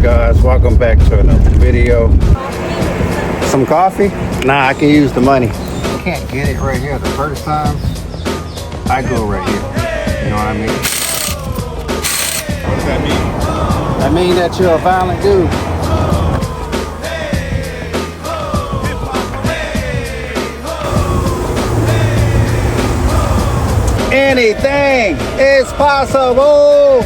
guys, welcome back to another video. Some coffee? Nah, I can use the money. Can't get it right here the first time. I go right here. You know what I mean? What's that mean? That mean that you're a violent dude. Anything is possible.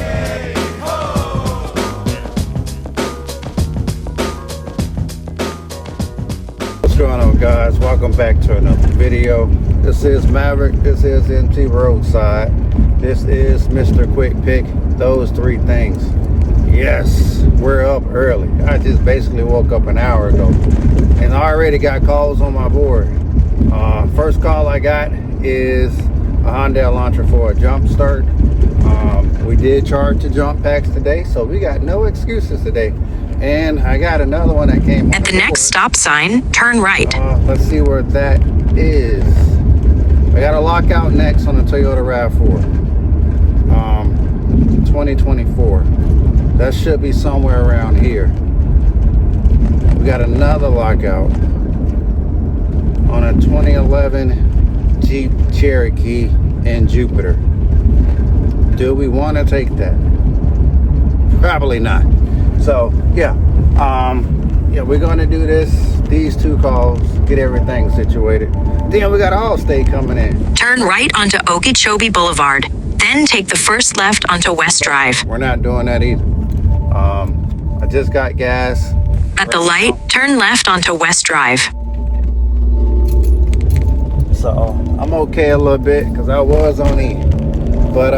What's going on, guys? Welcome back to another video. This is Maverick. This is MT Roadside. This is Mr. Quick Pick. Those three things. Yes, we're up early. I just basically woke up an hour ago and I already got calls on my board. First call I got is a Hyundai Elantra for a jump start. We did charge the jump packs today, so we got no excuses today. And I got another one that came at the next stop sign, turn right. Let's see where that is. I got a lockout next on the Toyota RAV4 2024. That should be somewhere around here. We got another lockout on a 2011 Jeep Cherokee and Jupiter. Do we want to take that? Probably not. So yeah, we're gonna do these two calls, get everything situated. Then we got Allstate coming in. Turn right onto Okeechobee Boulevard, then take the first left onto West Drive. We're not doing that either. I just got gas. At the light, turn left onto West Drive. So I'm okay a little bit because I was on E. But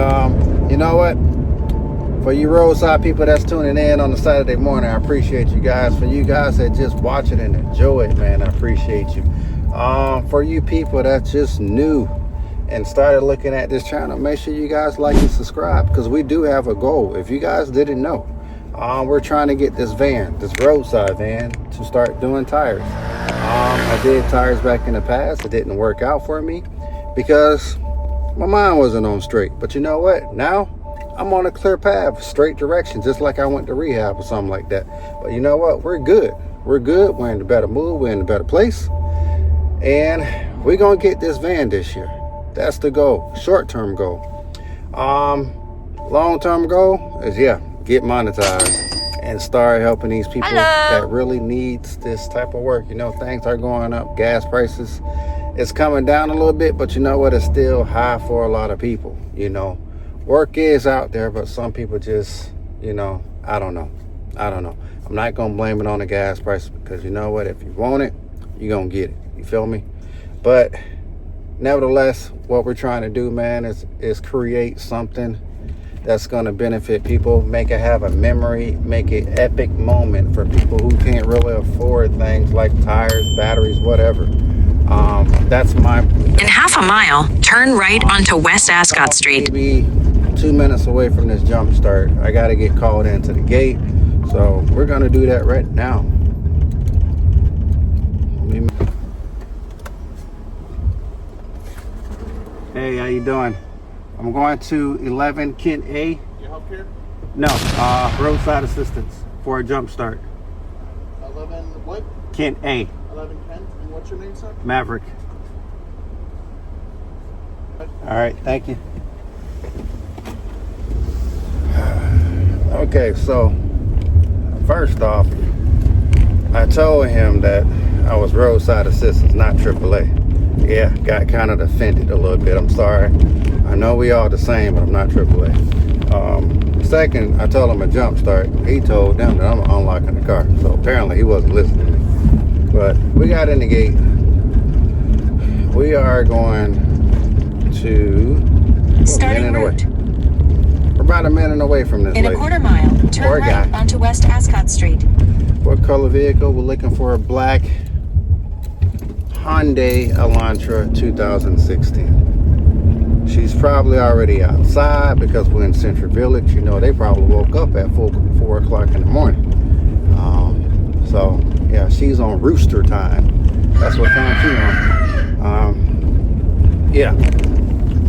you know what? For you roadside people that's tuning in on the Saturday morning, I appreciate you guys. For you guys that just watch it and enjoy it, man, I appreciate you. For you people that's just new and started looking at this channel, make sure you guys like and subscribe because we do have a goal. If you guys didn't know, we're trying to get this roadside van, to start doing tires. I did tires back in the past. It didn't work out for me because my mind wasn't on straight. But you know what? Now I'm on a clear path, straight direction, just like I went to rehab or something like that. But you know what? We're good. We're good. We're in a better mood. We're in a better place. And we're going to get this van this year. That's the goal. Short-term goal. Long-term goal is, get monetized and start helping these people that really needs this type of work. You know, things are going up. Gas prices, it's coming down a little bit, but you know what? It's still high for a lot of people. You know, work is out there, but some people just, you know, I don't know. I'm not going to blame it on the gas price because you know what? If you want it, you're going to get it. You feel me? But nevertheless, what we're trying to do, man, is create something that's going to benefit people, make it have a memory, make it epic moment for people who can't really afford things like tires, batteries, whatever. That's my... In half a mile, turn right onto West Ascot Street. Maybe 2 minutes away from this jump start. I got to get called into the gate. So we're going to do that right now. Hey, how you doing? I'm going to 11 Kent A. Your healthcare? No, roadside assistance for a jump start. 11 what? Kent A. 11 Kent. And what's your name, sir? Maverick. All right, thank you. Okay, so first off, I told him that I was roadside assistance, not AAA. Yeah, got kind of offended a little bit. I'm sorry. I know we all the same, but I'm not AAA. Second, I told him a jump start. He told them that I'm unlocking the car. So apparently he wasn't listening. But we got in the gate. We are going to Starting route. We're about a minute away from this In lady. a quarter mile, turn right onto West Ascot Street. What color vehicle? We're looking for a black Hyundai Elantra 2016. She's probably already outside because we're in Central Village. You know, they probably woke up at 4 o'clock in the morning. So yeah, she's on rooster time. That's what time she's on. Yeah.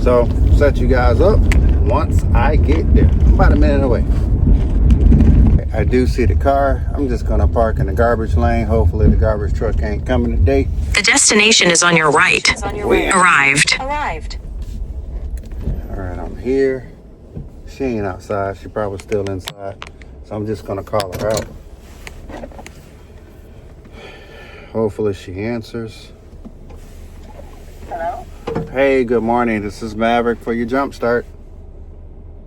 So set you guys up once I get there. I'm about a minute away. I do see the car. I'm just gonna park in the garbage lane. Hopefully the garbage truck ain't coming today. The destination is on your right. Arrived. All right, I'm here. She ain't outside. She probably still inside. So I'm just gonna call her out. Hopefully she answers. Hello? Hey, good morning. This is Maverick for your jump start.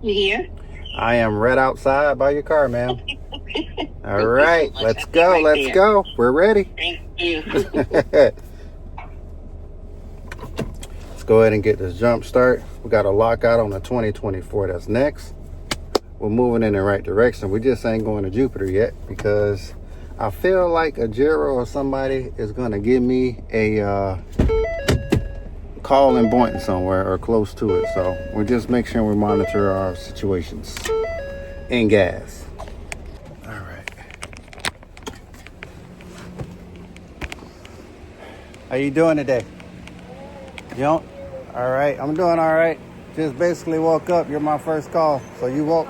You here? I am right outside by your car, ma'am. All right, let's go. Let's go. We're ready. Thank you. Let's go ahead and get this jump start. We got a lockout on the 2024 that's next. We're moving in the right direction. We just ain't going to Jupiter yet because I feel like AGERO or somebody is going to give me a call in Boynton somewhere or close to it. So we're just making sure we monitor our situations in gas. All right. How you doing today? You don't? All right. I'm doing all right. Just basically woke up. You're my first call. So you woke.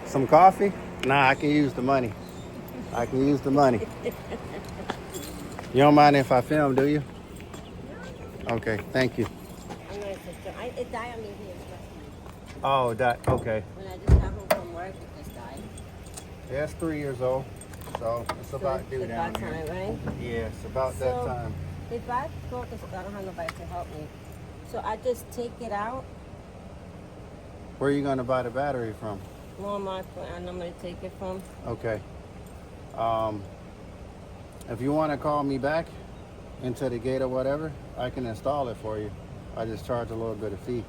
Some coffee? Nah, I can use the money. I can use the money. You don't mind if I film, do you? Okay, thank you. I'm not a sister. It died on me here last night. Oh, that, okay. When I just got home from work, it just died. Yeah, it's 3 years old. So it's about it's due down about here. time, right? Yeah, it's about that time. If I go, because I don't have nobody to help me, so I just take it out. Where are you going to buy the battery from? Walmart, and I'm going to take it from. Okay. If you want to call me back into the gate or whatever, I can install it for you. I just charge a little bit of fee,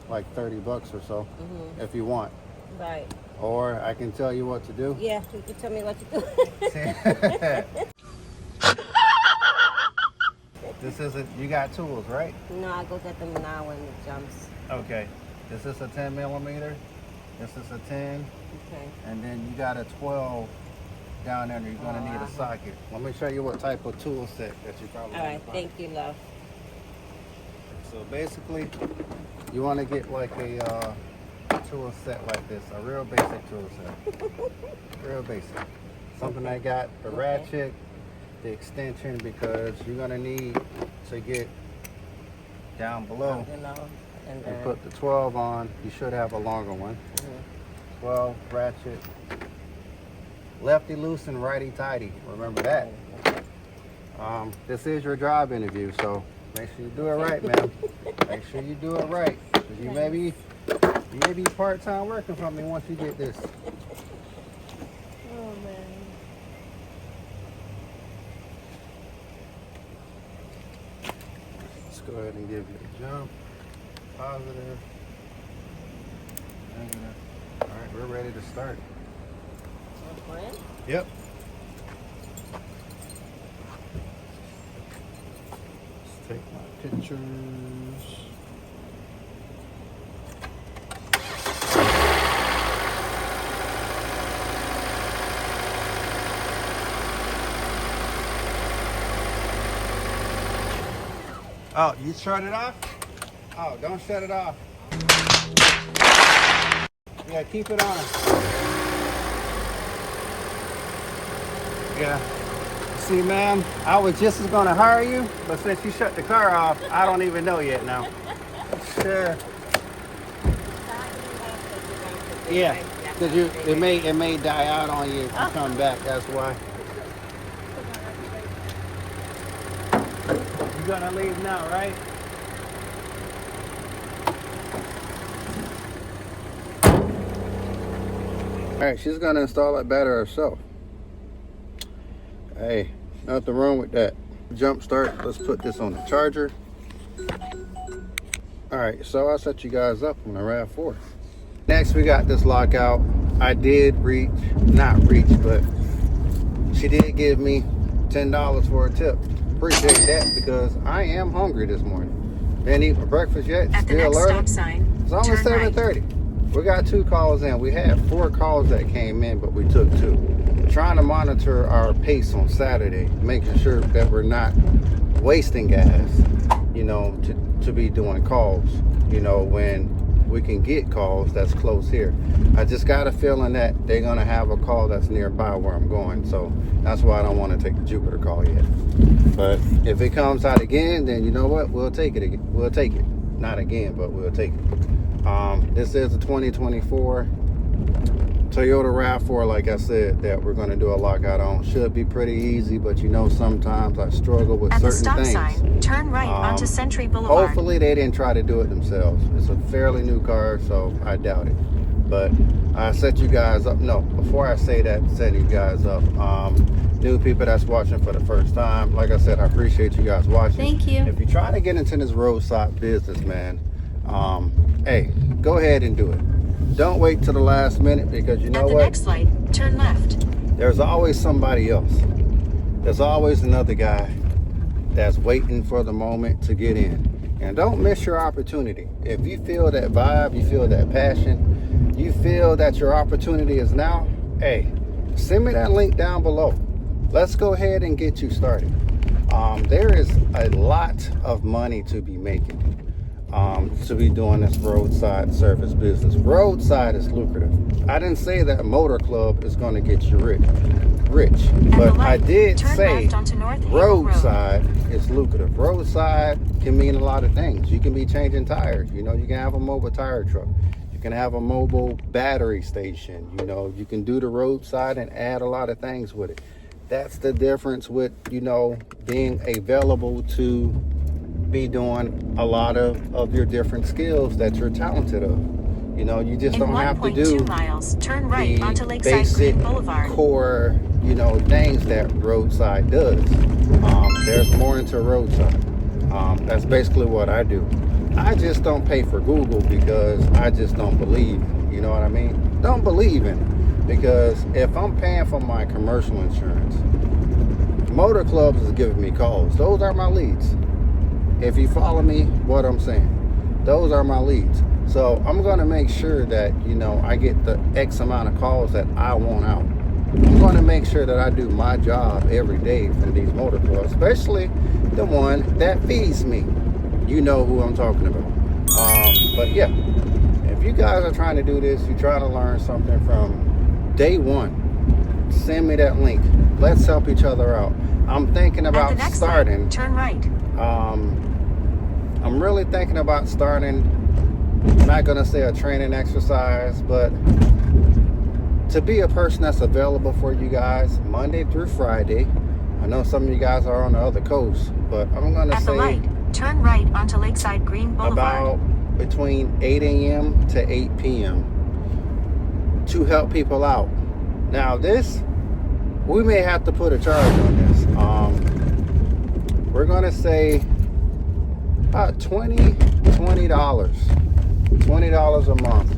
like $30 or so, if you want. Right. Or I can tell you what to do. Yeah, you can tell me what to do. This isn't, you got tools, right? No, I go get them now when it jumps. Okay. This is a 10 millimeter. This is a 10. Okay. And then you got a 12 down there. You're going to need a socket. Let me show you what type of tool set that you probably All right, want. thank you, love. So basically, you want to get like a tool set like this, a real basic tool set. Real basic. Something I got the ratchet, the extension, because you're going to need to get down below. And put the 12 on. You should have a longer one. 12 ratchet, lefty loose and righty tighty. Remember that. This is your job interview, so make sure you do it right, ma'am. Make sure you do it right. 'Cause you may be part-time working for me once you get this. Oh man. Let's go ahead and give you a jump. Positive. Negative. All right, we're ready to start. Yep. Let's take my pictures. Oh, you shut it off? Oh, don't shut it off. Yeah, keep it on. Yeah. See, ma'am, I was just as gonna hire you, but since you shut the car off, I don't even know yet now. Sure. Yeah, because it may die out on you if you come back. That's why. You're gonna leave now, right? All right, she's gonna install it better herself. Hey, nothing wrong with that. Jump start, let's put this on the charger. All right, so I'll set you guys up on the RAV4. Next, we got this lockout. I did not reach, but she did give me $10 for a tip. Appreciate that because I am hungry this morning. Didn't eat my breakfast yet, At the still next early. stop sign, It's only turn right. 7:30. We got 2 calls in. We had 4 calls that came in, but we took 2. We're trying to monitor our pace on Saturday, making sure that we're not wasting gas, you know, to be doing calls, you know, when we can get calls that's close here. I just got a feeling that they're gonna have a call that's nearby where I'm going, so that's why I don't want to take the Jupiter call yet. But if it comes out again, then you know what, we'll take it again. We'll take it, not again, but we'll take it. This is a 2024 Toyota RAV4, like I said, that we're going to do a lockout on. Should be pretty easy, but you know, sometimes I struggle with At the certain stop things. sign, turn right onto Century Boulevard. Hopefully they didn't try to do it themselves. It's a fairly new car, so I doubt it. But I set you guys up. No, before I say that, set you guys up. New people that's watching for the first time, like I said, I appreciate you guys watching. Thank you. If you're trying to get into this roadside business, man, hey, go ahead and do it. Don't wait till the last minute, because you know At the what? next light, turn left. There's always somebody else. There's always another guy that's waiting for the moment to get in. And don't miss your opportunity. If you feel that vibe, you feel that passion, you feel that your opportunity is now, hey, send me that link down below. Let's go ahead and get you started. There is a lot of money to be making. To be doing this roadside service business. Roadside is lucrative. I didn't say that a motor club is going to get you rich, but I did say roadside is lucrative. Roadside can mean a lot of things. You can be changing tires. You know, you can have a mobile tire truck. You can have a mobile battery station. You know, you can do the roadside and add a lot of things with it. That's the difference with, you know, being available to be doing a lot of your different skills that you're talented of. You know, you just don't have to do 1.2 miles, turn right onto the Lakeside basic Green Boulevard. core, you know, things that roadside does. There's more into roadside. That's basically what I do. I just don't pay for Google because I just don't believe. You know what I mean? Don't believe in it. Because if I'm paying for my commercial insurance, motor clubs is giving me calls. Those are my leads. If you follow me, what I'm saying, those are my leads. So I'm going to make sure that, you know, I get the X amount of calls that I want out. I'm going to make sure that I do my job every day from these motor clubs, especially the one that feeds me. You know who I'm talking about. But yeah, if you guys are trying to do this, you're trying to learn something from day one, send me that link. Let's help each other out. I'm thinking about starting. Light, turn right. I'm really thinking about starting, I'm not going to say a training exercise, but to be a person that's available for you guys Monday through Friday. I know some of you guys are on the other coast, but I'm going to say the light, turn right onto Lakeside Green Boulevard. About between 8 a.m. to 8 p.m. to help people out. Now this, we may have to put a charge on this. We're going to say about $20 a month.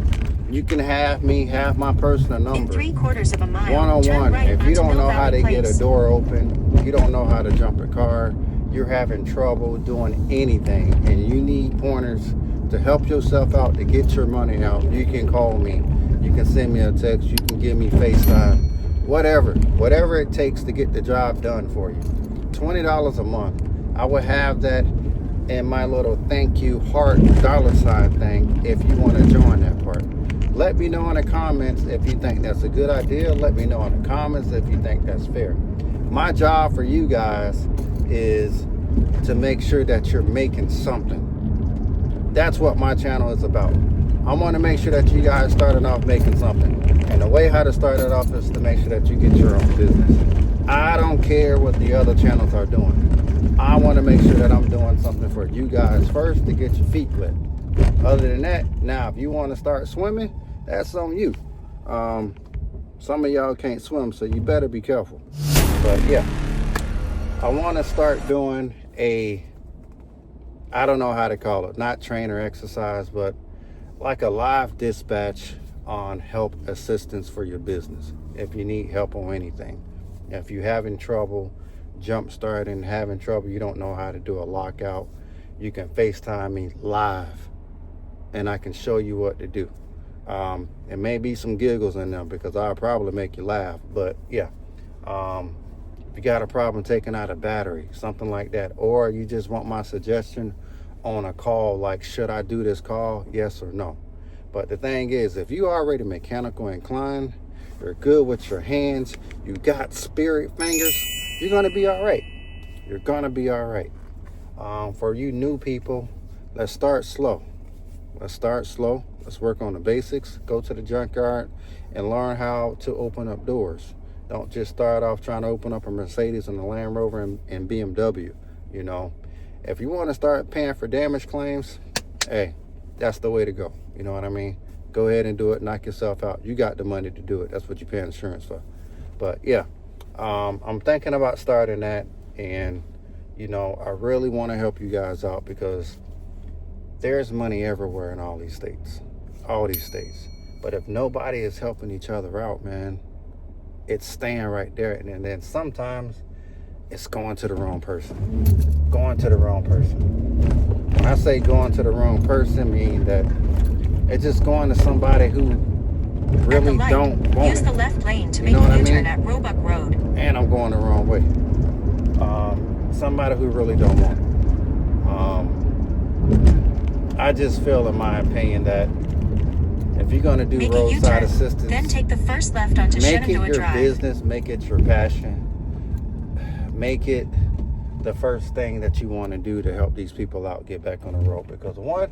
You can have me, have my personal number. In 3/4 of a mile, one-on-one. right if you don't know how to Place. get a door open, you don't know how to jump a car, you're having trouble doing anything, and you need pointers to help yourself out, to get your money out, you can call me. You can send me a text. You can give me FaceTime. Whatever it takes to get the job done for you. $20 a month. I would have that in my little thank you heart $ thing if you want to join that part. Let me know in the comments if you think that's a good idea. Let me know in the comments if you think that's fair. My job for you guys is to make sure that you're making something. That's what my channel is about. I want to make sure that you guys starting off making something. And the way how to start it off is to make sure that you get your own business. I don't care what the other channels are doing. I want to make sure that I'm doing something for you guys first to get your feet wet. Other than that, now if you want to start swimming, that's on you. Some of y'all can't swim, so you better be careful. But yeah, I want to start doing I don't know how to call it, not trainer exercise, but like a live dispatch on help assistance for your business. If you need help on anything, if you're having trouble jump starting, having trouble, you don't know how to do a lockout, you can FaceTime me live and I can show you what to do. It may be some giggles in them because I'll probably make you laugh, but yeah. If you got a problem taking out a battery, something like that, or you just want my suggestion on a call, like should I do this call, yes or no, But the thing is, if you already mechanical inclined, you're good with your hands, you got spirit fingers, you're gonna be all right. You're gonna be all right. For you new people, let's start slow. Let's start slow. Let's work on the basics. Go to the junkyard and learn how to open up doors. Don't just start off trying to open up a Mercedes and a Land Rover and BMW. You know, if you want to start paying for damage claims, hey, that's the way to go. You know what I mean? Go ahead and do it. Knock yourself out. You got the money to do it. That's what you pay insurance for. But yeah, I'm thinking about starting that. And, you know, I really want to help you guys out because there's money everywhere in all these states. But if nobody is helping each other out, man, it's staying right there. And then sometimes it's going to the wrong person. When I say going to the wrong person, I mean that it's just going to somebody who really don't want Use it. the left lane to You make know a what I U-turn mean? at Roebuck Road. And I'm going the wrong way. Somebody who really don't want it. I just feel, in my opinion, that if you're going to do Make a roadside U-turn, assistance, then take the first left onto make it Shenandoah your Drive. business, make it your passion, make it the first thing that you want to do to help these people out get back on the road. Because one,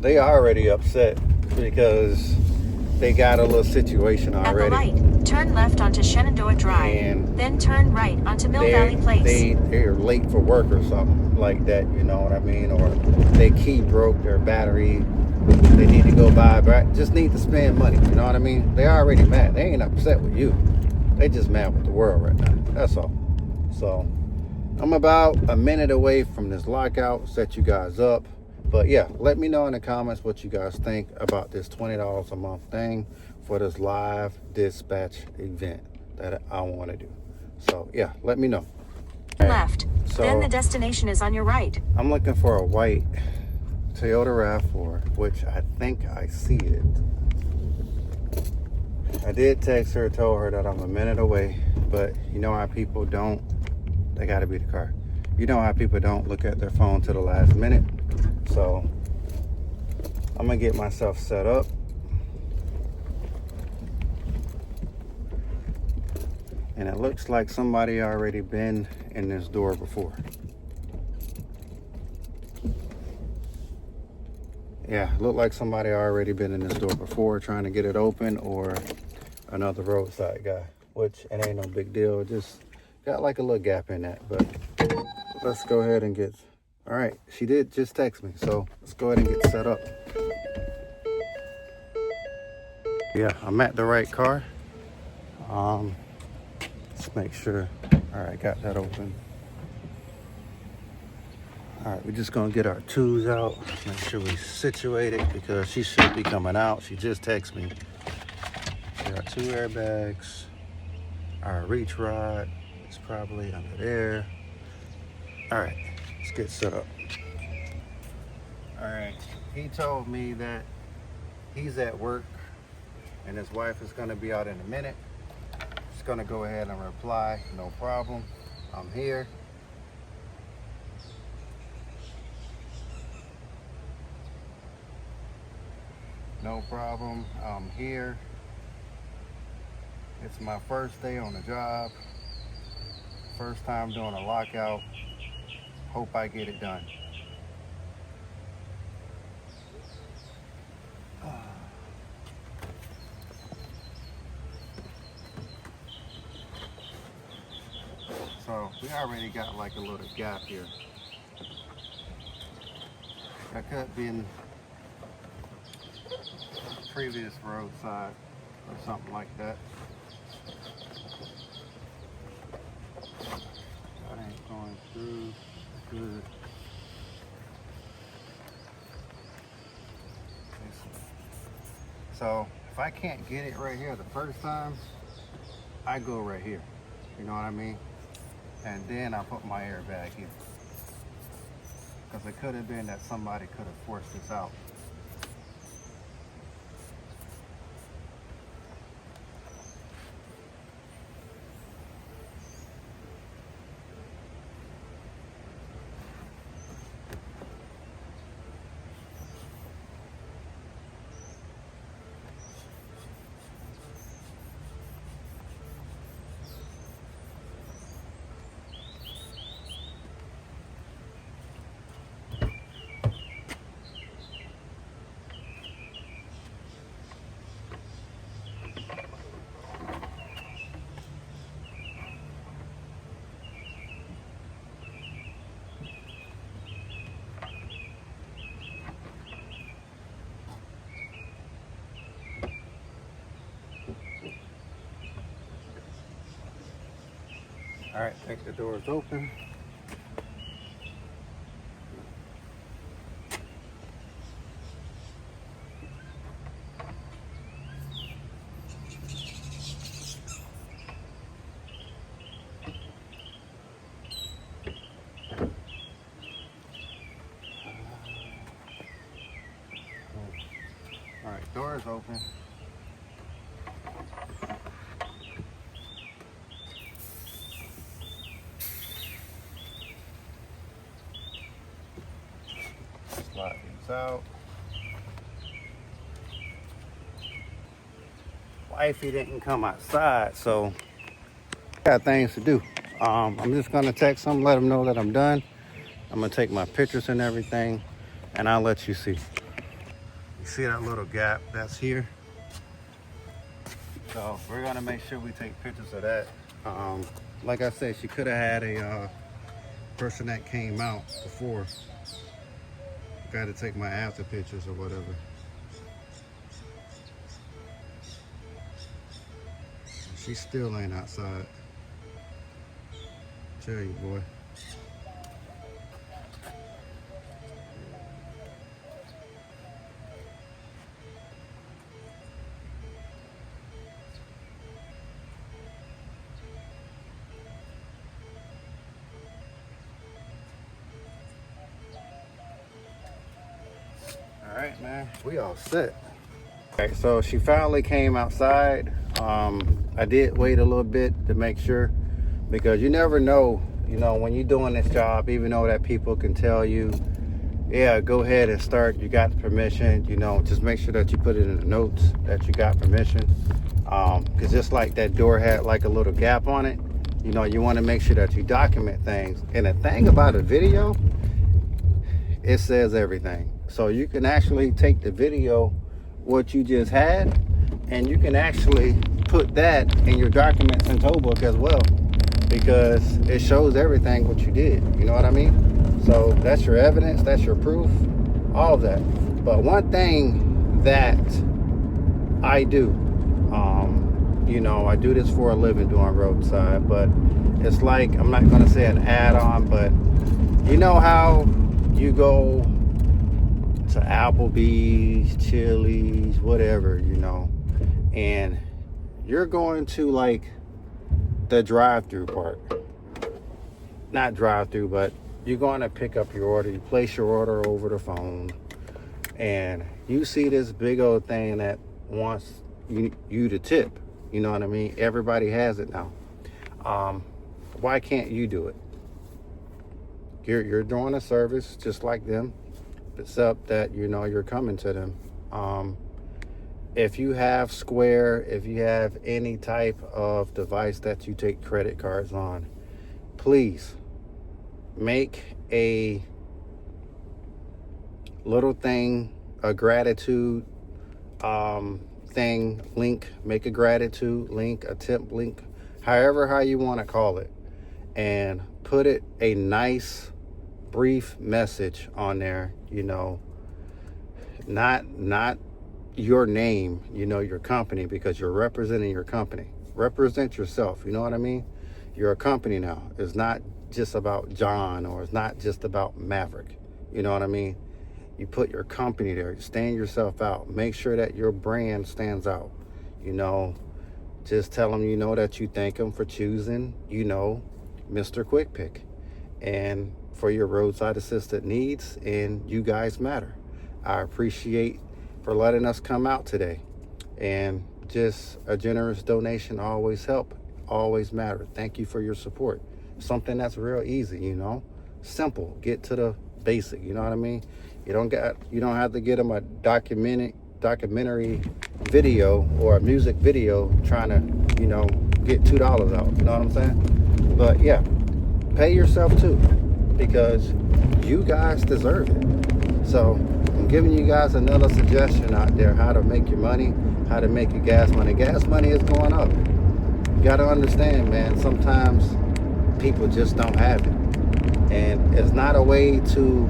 they are already upset because they got a little situation already. At the light, turn left onto Shenandoah Drive, And then turn right onto Mill Valley Place. They're late for work or something like that, you know what I mean? Or their key broke, their battery, they need to go buy, but just need to spend money, you know what I mean? They already mad. They ain't upset with you. They just mad with the world right now. That's all. So I'm about a minute away from this lockout, set you guys up. But yeah, let me know in the comments what you guys think about this $20 a month thing for this live dispatch event that I want to do. So yeah, let me know. Left, So then the destination is on your right. I'm looking for a white Toyota RAV4, which I think I see it. I did text her, told her that I'm a minute away, but you know how people don't, they got to be the car. You know how people don't look at their phone to the last minute. So I'm gonna get myself set up. And it looks like somebody already been in this door before. Yeah, looked like somebody already been in this door before trying to get it open, or another roadside guy, which it ain't no big deal. It just got like a little gap in that. But let's go ahead and get, all right, she did just text me, so let's go ahead and get set up. Yeah, I'm at the right car. Let's make sure. All right, got that open. All right, we're just gonna get our tools out, make sure we situate it because she should be coming out. She just texted me. We got 2 airbags. Our reach rod is probably under there. All right, let's get set up. All right, he told me that he's at work and his wife is gonna be out in a minute. Just gonna go ahead and reply, no problem, I'm here. No problem, I'm here. It's my first day on the job. First time doing a lockout. Hope I get it done. So we already got like a little gap here. That could have been previous roadside or something like that. That ain't going through good. So if I can't get it right here the first time, I go right here. You know what I mean? And then I put my airbag here. Because it could have been that somebody could have forced this out. All right, think the door is open. All right, door is open. Slide these out. Wifey didn't come outside, so got things to do. I'm just gonna text them, let them know that I'm done. I'm gonna take my pictures and everything, and I'll let you see. You see that little gap that's here? So we're gonna make sure we take pictures of that. Like I said, she could have had a person that came out before. Got to take my after pictures or whatever. She still ain't outside. Tell you, boy. All right, man, we all set. All right, so she finally came outside. I did wait a little bit to make sure, because you never know, you know, when you're doing this job, even though that people can tell you, yeah, go ahead and start, you got the permission, you know, just make sure that you put it in the notes that you got permission. Because just like that door had like a little gap on it, you know, you want to make sure that you document things. And the thing about a video, it says everything. So you can actually take the video, what you just had, and you can actually put that in your documents in tow book as well, because it shows everything what you did. You know what I mean? So that's your evidence, that's your proof, all of that. But one thing that I do, you know, I do this for a living doing roadside, but it's like, I'm not gonna say an add-on, but you know how you go to Applebee's, Chili's, whatever, you know, and you're going to like the drive-through part. Not drive-through, but you're going to pick up your order. You place your order over the phone, and you see this big old thing that wants you to tip. You know what I mean? Everybody has it now. Why can't you do it? You're doing a service just like them, except that, you know, you're coming to them. If you have Square, if you have any type of device that you take credit cards on, please make a little thing, a gratitude thing, link, make a gratitude link, a tip link, how you want to call it, and put it a nice brief message on there, you know, not your name, you know, your company, because you're representing your company. Represent yourself, you know what I mean? You're a company now. It's not just about John, or it's not just about Maverick, you know what I mean? You put your company there, you stand yourself out, make sure that your brand stands out, you know. Just tell them, you know, that you thank them for choosing, you know, Mr. Quick Pick, and for your roadside assistant needs, and you guys matter. I appreciate for letting us come out today, and just a generous donation always help, always matter. Thank you for your support. Something that's real easy, you know, simple, get to the basic, you know what I mean? You don't have to get them a documentary video or a music video trying to, you know, get $2 out, you know what I'm saying? But yeah, pay yourself too, because you guys deserve it. So I'm giving you guys another suggestion out there, how to make your money, how to make your gas money. Gas money is going up. You got to understand, man, sometimes people just don't have it. And it's not a way to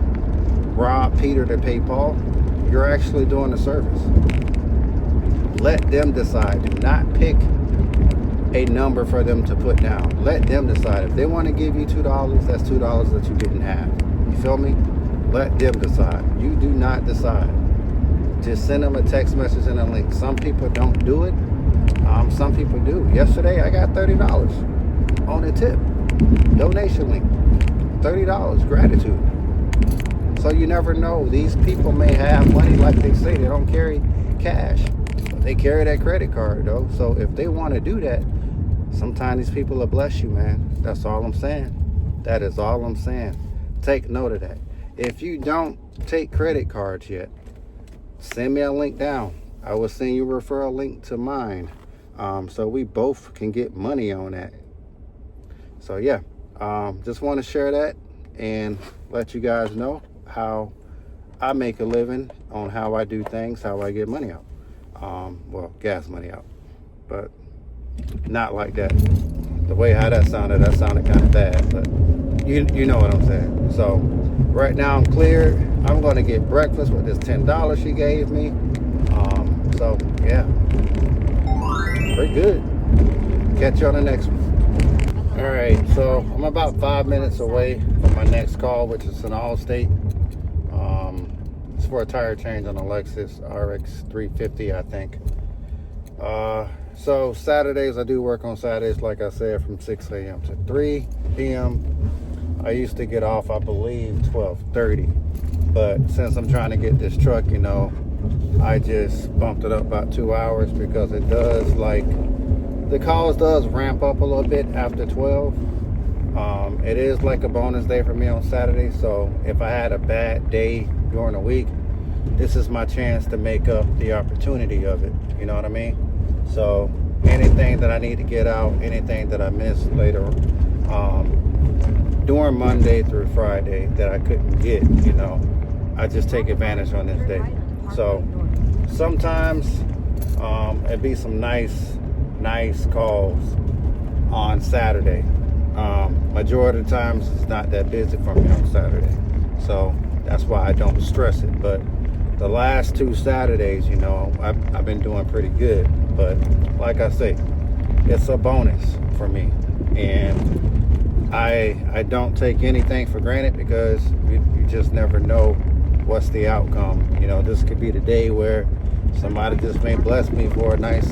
rob Peter to pay Paul. You're actually doing a service. Let them decide. Do not pick a number for them to put down. Let them decide. If they want to give you $2, that's $2 that you didn't have. You feel me? Let them decide. You do not decide. Just send them a text message and a link. Some people don't do it. Some people do. Yesterday, I got $30 on a tip. Donation link. $30. Gratitude. So you never know. These people may have money, like they say. They don't carry cash. They carry that credit card, though. So if they want to do that, sometimes these people will bless you, man. That's all I'm saying. That is all I'm saying. Take note of that. If you don't take credit cards yet, send me a link down. I will send you a referral link to mine, so we both can get money on that. So yeah, just want to share that and let you guys know how I make a living, on how I do things, how I get money out. Well, gas money out, but not like that. The way how that sounded kind of bad, but you know what I'm saying. So right now I'm cleared. I'm going to get breakfast with this $10 she gave me. So yeah, we're good. Catch you on the next one. All right, so I'm about 5 minutes away from my next call, which is an Allstate. It's for a tire change on a Lexus RX 350, I think. So Saturdays, I do work on Saturdays, like I said, from 6 a.m. to 3 p.m. I used to get off, I believe, 12:30. But since I'm trying to get this truck, you know, I just bumped it up about 2 hours, because it does, like, the calls does ramp up a little bit after 12. It is like a bonus day for me on Saturday. So if I had a bad day during the week, this is my chance to make up the opportunity of it. You know what I mean? So anything that I need to get out, anything that I missed later, during Monday through Friday that I couldn't get, you know, I just take advantage on this day. So sometimes it'd be some nice calls on Saturday. Majority of the times it's not that busy for me on Saturday, so that's why I don't stress it. But the last 2 Saturdays, you know, I've been doing pretty good. But like I say, it's a bonus for me, and I don't take anything for granted, because you just never know what's the outcome. You know, this could be the day where somebody just may bless me for a nice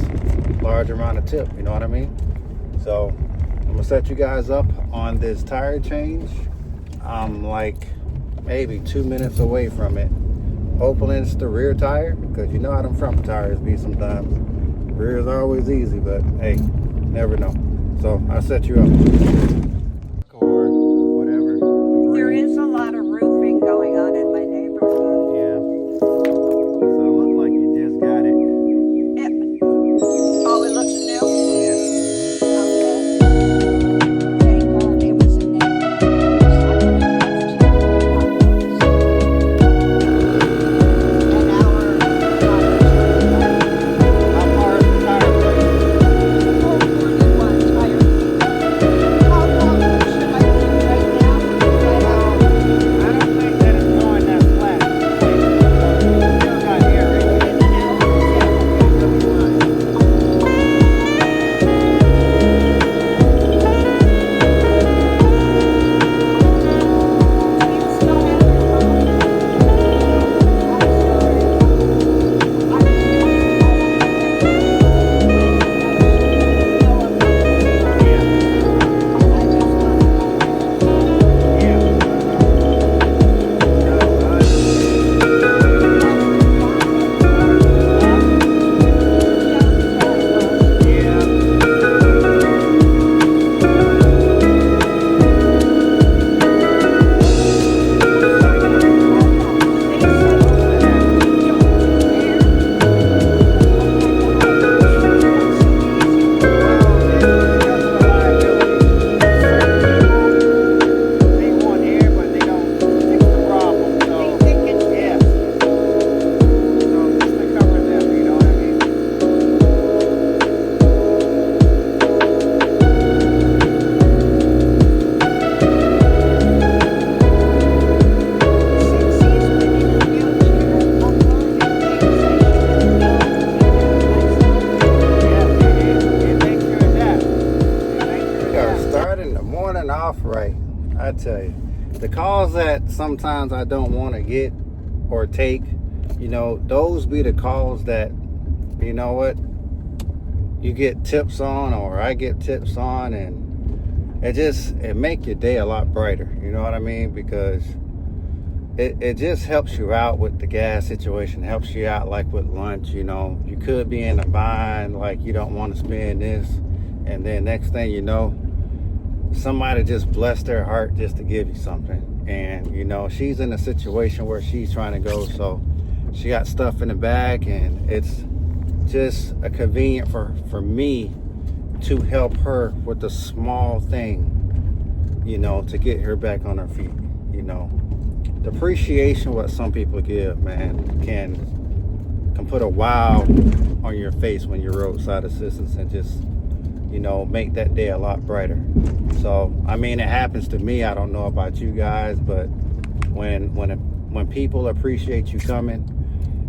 large amount of tip. You know what I mean? So I'm gonna set you guys up on this tire change. I'm like maybe 2 minutes away from it. Hopefully it's the rear tire, because you know how them front tires be sometimes. Rear is always easy, but hey, never know. So I'll set you up. Or whatever. There is a lot of roofing going on in my neighborhood. Yeah. So it looks like you just got it. Oh, it looks new? Yeah. Okay. Thank God it was a How far is the tire place? Oh, 41 tire. How the calls that sometimes I don't want to get or take, you know, those be the calls that, you know what, you get tips on, or I get tips on, and it make your day a lot brighter. You know what I mean? Because it just helps you out with the gas situation, helps you out like with lunch. You know, you could be in a bind, like you don't want to spend this, and then next thing you know, somebody just blessed their heart just to give you something. And you know, she's in a situation where she's trying to go, so she got stuff in the bag, and it's just a convenient for me to help her with a small thing, you know, to get her back on her feet. You know, the appreciation what some people give, man, can put a wow on your face when you're roadside assistance, and just, you know, make that day a lot brighter. So I mean, it happens to me. I don't know about you guys, but when people appreciate you coming,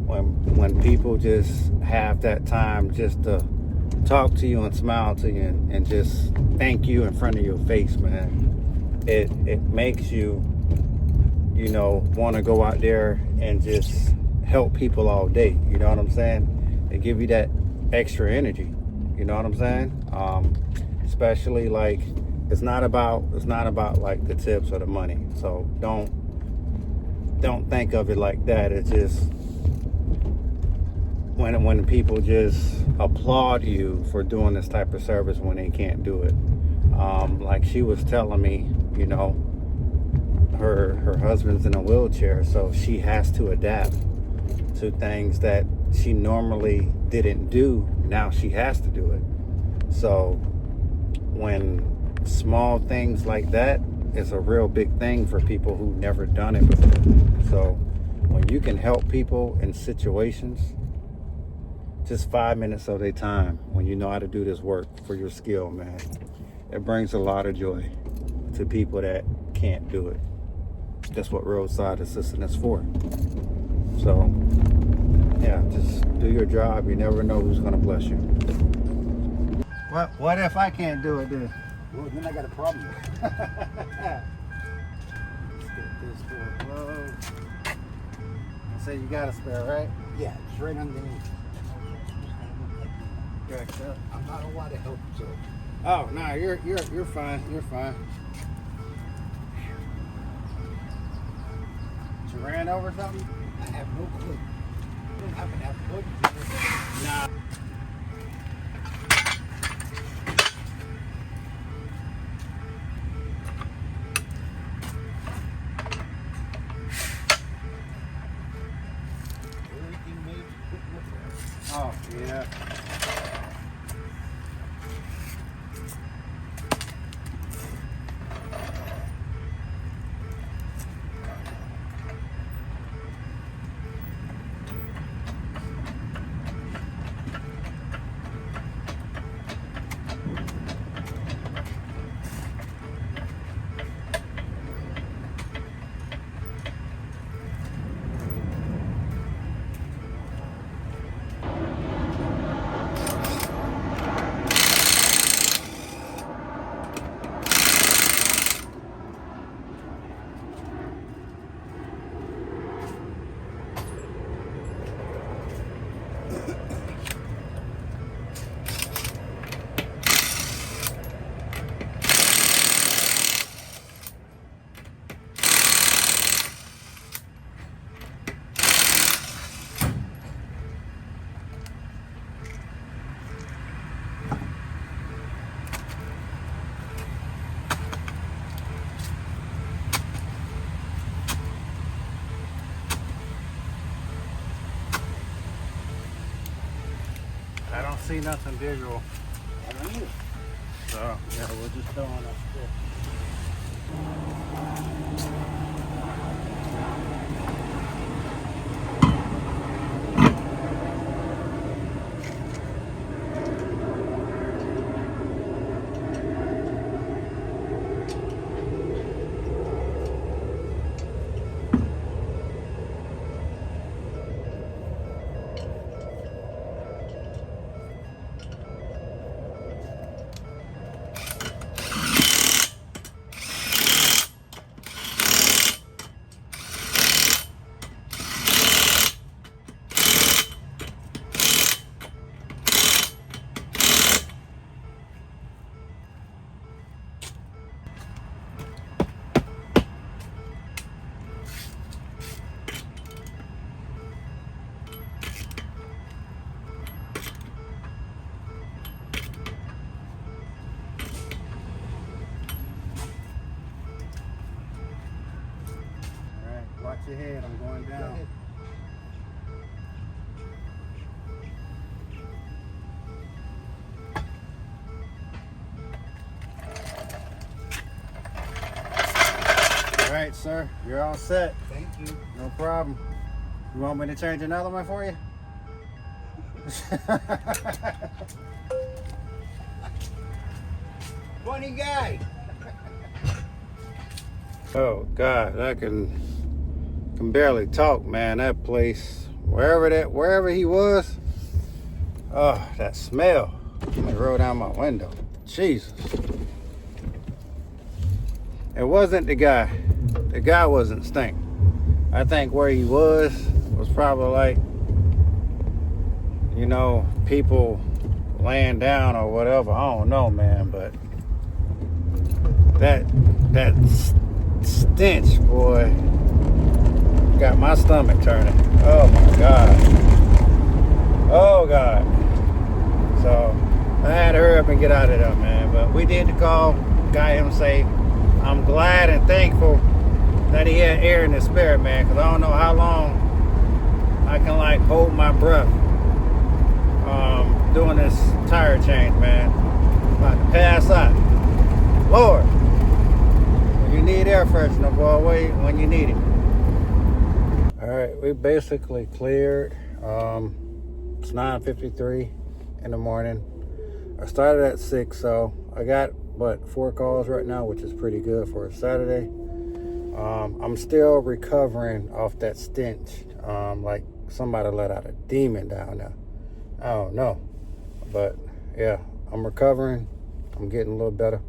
when people just have that time just to talk to you and smile to you, and just thank you in front of your face, man, it makes you, you know, want to go out there and just help people all day. You know what I'm saying? They give you that extra energy. You know what I'm saying? Especially like, it's not about like the tips or the money. So don't think of it like that. It's just when people just applaud you for doing this type of service when they can't do it. Like she was telling me, you know, her husband's in a wheelchair, so she has to adapt to things that she normally didn't do. Now she has to do it. So when small things like that is a real big thing for people who never done it before. So when you can help people in situations, just 5 minutes of their time, when you know how to do this work for your skill, man, it brings a lot of joy to people that can't do it. That's what roadside assistance is for. So yeah, just do your job. You never know who's gonna bless you. What if I can't do it then? Well, then I got a problem. Let's get this door closed. I say you got a spare, right? Yeah, it's right underneath. Correct, sir. I'm not a lot of help, so. Oh no, you're fine. You're fine. You ran over something? I have no clue. I don't happen to have a budget. Nah. Everything made quick look. Oh yeah. I don't see nothing visual. I don't either. So yeah, we'll just throw on that stick. Watch your head, I'm going down. All right, sir, you're all set. Thank you. No problem. You want me to change another one for you? Funny guy. Oh God, I can barely talk, man. That place, wherever he was, oh, that smell. Let me roll down my window. Jesus. It wasn't the guy. The guy wasn't stink. I think where he was probably like, you know, people laying down or whatever. I don't know, man, but that stench, boy, got my stomach turning. Oh my God. Oh God. So I had to hurry up and get out of there, man. But we did the call, got him safe. I'm glad and thankful that he had air in his spirit, man, because I don't know how long I can like hold my breath doing this tire change, man. I'm about to pass out. Lord, when you need air freshener, boy, wait when you need it. All right, we basically cleared. It's 9:53 in the morning. I started at 6, so I got 4 calls right now, which is pretty good for a Saturday. I'm still recovering off that stench. Like somebody let out a demon down there. I don't know. But yeah, I'm recovering. I'm getting a little better.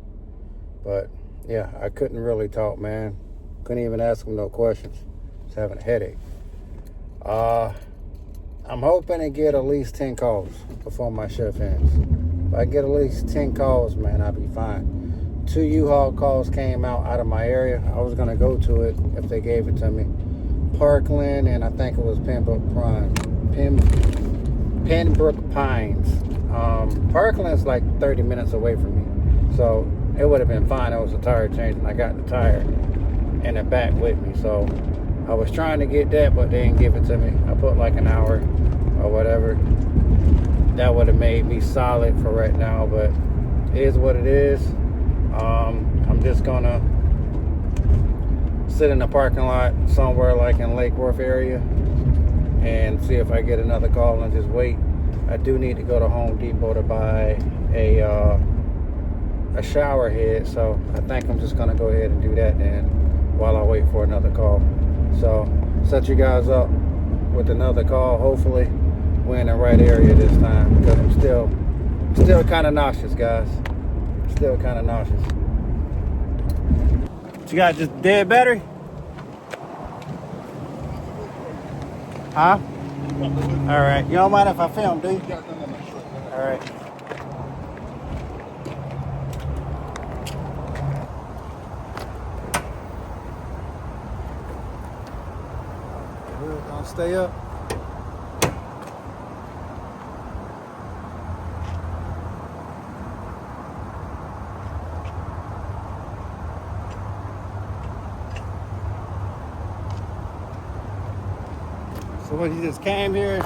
But yeah, I couldn't really talk, man. Couldn't even ask him no questions. Just having a headache. I'm hoping to get at least 10 calls before my shift ends. If I get at least 10 calls, man, I'll be fine. 2 U-Haul calls came out of my area. I was gonna go to it if they gave it to me. Parkland, and I think it was Pembroke Pines. Parkland's like 30 minutes away from me, so it would have been fine. It was a tire change, and I got the tire in the back with me. So I was trying to get that, but they didn't give it to me. I put like an hour or whatever. That would have made me solid for right now, but it is what it is. I'm just gonna sit in the parking lot somewhere like in Lake Worth area and see if I get another call and just wait. I do need to go to Home Depot to buy a shower head, so I think I'm just gonna go ahead and do that then while I wait for another call. So set you guys up with another call. Hopefully we're in the right area this time, because I'm still kind of nauseous, guys. Still kind of nauseous. What you got, just dead battery? Huh? All right. You don't mind if I film, do you? All right. Don't stay up. So what, you just came here? Yeah, I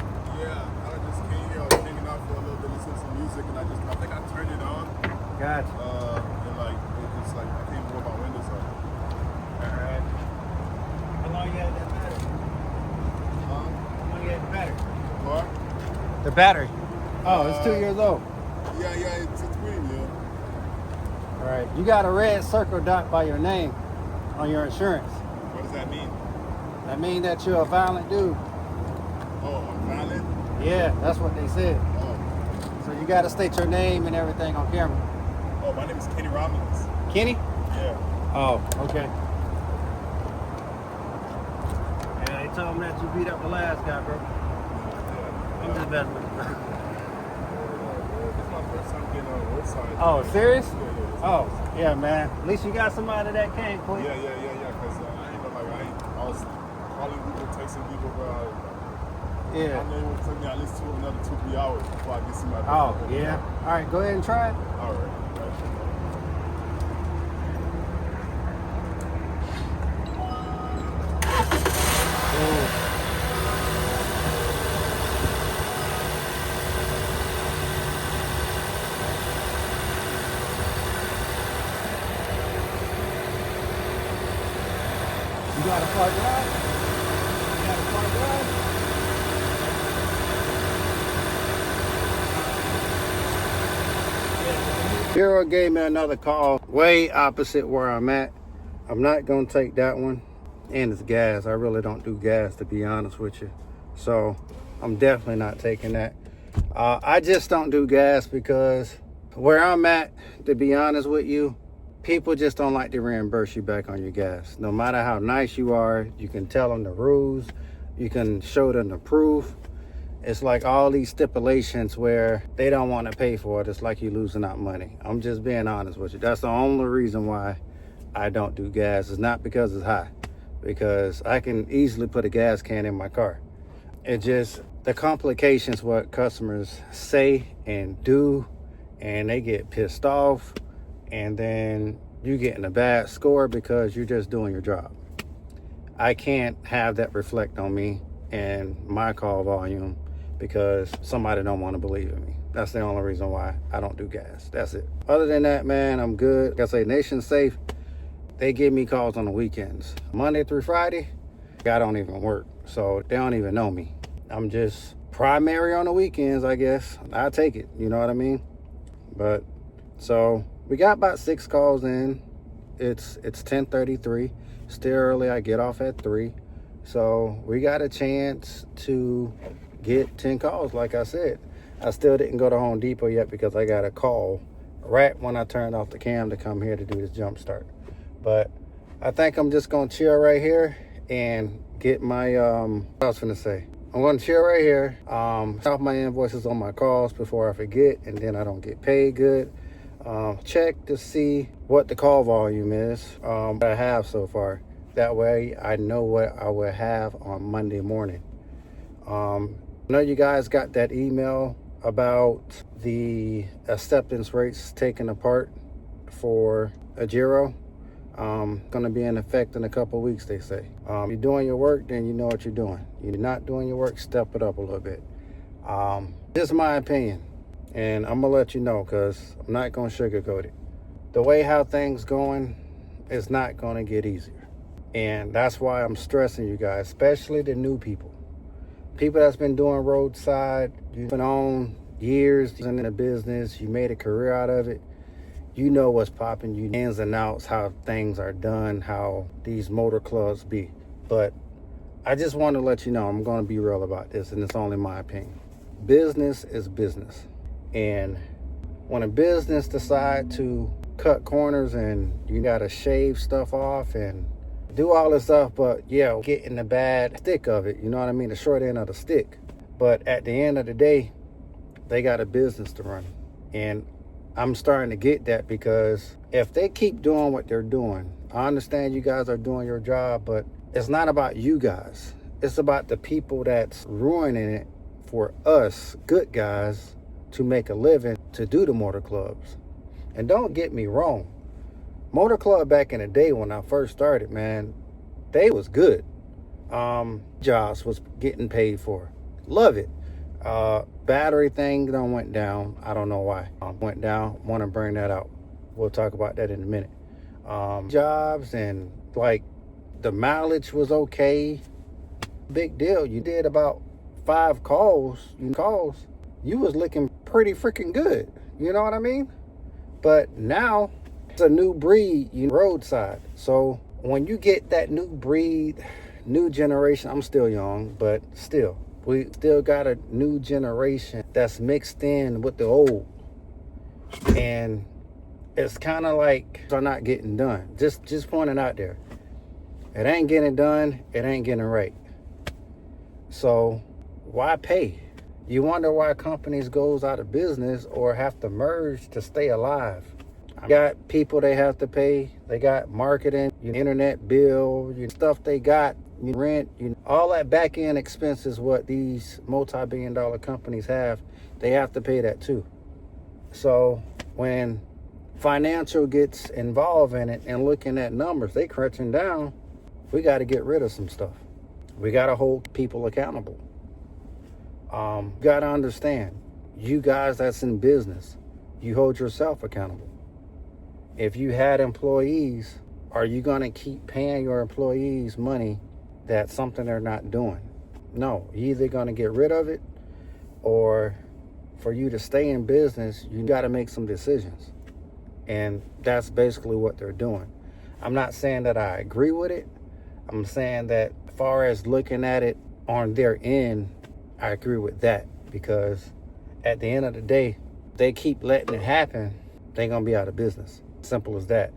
just came here. I was hanging out for a little bit, listening to some music, and I think I turned it on. Gotcha. And like, it just like, I can't roll my windows up. Alright. How long you had that battery? How long you had the battery? What? The battery. Oh, it's 2 years old. Yeah, it's green, yeah. Alright. You got a red circle dot by your name on your insurance. What does that mean? That means that you're a violent dude. Oh, I'm valid? Yeah, that's what they said. Oh. So you got to state your name and everything on camera. Oh, my name is Kenny Robbins. Kenny? Yeah. Oh, okay. Yeah, they told me that you beat up the last guy, bro. I'm just messing with you. This is my first time getting on ROADSIDE. Oh, serious? Yeah. Oh, yeah, man. At least you got somebody that came quick. Yeah, because I was calling people, texting people, bro. Yeah. I know it would take me at least another 2-3 hours before I get to my Oh, yeah. All right, go ahead and try it. All right. Hero gave me another call way opposite where I'm at. I'm not gonna take that one. And it's gas. I really don't do gas, to be honest with you. So I'm definitely not taking that. I just don't do gas because where I'm at, to be honest with you, people just don't like to reimburse you back on your gas. No matter how nice you are, you can tell them the rules, you can show them the proof. It's like all these stipulations where they don't want to pay for it. It's like you're losing out money. I'm just being honest with you. That's the only reason why I don't do gas. It's not because it's high, because I can easily put a gas can in my car. It just, the complications, what customers say and do, and they get pissed off, and then you getting a bad score because you're just doing your job. I can't have that reflect on me and my call volume because somebody don't want to believe in me. That's the only reason why I don't do gas. That's it. Other than that, man, I'm good. Like I say, Nation Safe, they give me calls on the weekends. Monday through Friday, I don't even work, so they don't even know me. I'm just primary on the weekends, I guess. I take it, you know what I mean? But so we got about 6 calls in. It's 10:33. Still early. I get off at 3. So we got a chance to get 10 calls, like I said. I still didn't go to Home Depot yet because I got a call right when I turned off the cam to come here to do this jump start. But I think I'm just gonna chill right here and get my what I was gonna say. I'm gonna chill right here, off my invoices on my calls before I forget, and then I don't get paid good. Check to see what the call volume is that I have so far. That way I know what I will have on Monday morning. I know you guys got that email about the acceptance rates taken apart for AGERO. Going to be in effect in a couple of weeks, they say. You're doing your work, then you know what you're doing. You're not doing your work, step it up a little bit. This is my opinion, and I'm going to let you know because I'm not going to sugarcoat it. The way how things going, it's not going to get easier. And that's why I'm stressing you guys, especially the new people. People that's been doing roadside, you've been on years in the business, you made a career out of it. You know what's popping, you ins and outs, how things are done, how these motor clubs be. But I just want to let you know, I'm going to be real about this, and it's only my opinion. Business is business. And when a business decide to cut corners and you got to shave stuff off and do all this stuff, but yeah, getting the bad stick of it, you know what I mean? The short end of the stick. But at the end of the day, they got a business to run. And I'm starting to get that because if they keep doing what they're doing, I understand you guys are doing your job, but it's not about you guys. It's about the people that's ruining it for us good guys to make a living to do the motor clubs. And don't get me wrong, motor club back in the day when I first started, man, they was good. Jobs was getting paid for. Love it. Battery thing done went down. I don't know why. Went down. Want to bring that out. We'll talk about that in a minute. Jobs and like the mileage was okay. Big deal. You did about 5 calls. You was looking pretty freaking good. You know what I mean? But now it's a new breed, roadside. So when you get that new breed, new generation, I'm still young, but still, we still got a new generation that's mixed in with the old. And it's kind of like they're not getting done. Just pointing out there. It ain't getting done. It ain't getting right. So why pay? You wonder why companies goes out of business or have to merge to stay alive. I got people they have to pay. They got marketing, internet bill, stuff they got, rent, all that back end expenses what these multi-billion-dollar companies have, they have to pay that too. So when financial gets involved in it and looking at numbers, they crunching down, we got to get rid of some stuff. We got to hold people accountable. Got to understand, you guys that's in business, you hold yourself accountable. If you had employees, are you going to keep paying your employees money that's something they're not doing? No, you're either going to get rid of it, or for you to stay in business, you got to make some decisions. And that's basically what they're doing. I'm not saying that I agree with it. I'm saying that as far as looking at it on their end, I agree with that, because at the end of the day, they keep letting it happen, they're going to be out of business. Simple as that.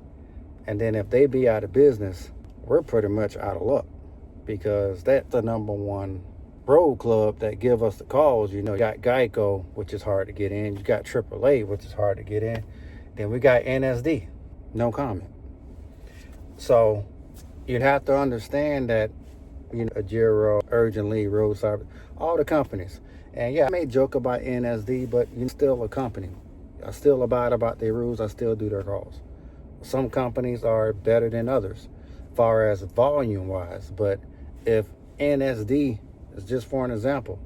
And then if they be out of business, we're pretty much out of luck, because that's the number one road club that give us the calls. You know, you got Geico, which is hard to get in. You got AAA, which is hard to get in. Then we got NSD, no comment. So you'd have to understand that, you know, AGERO, Urgently, Roadside, all the companies. And yeah, I may joke about NSD, but you're still a company. I still abide about their rules. I still do their calls. Some companies are better than others as far as volume wise. But if NSD is, just for an example,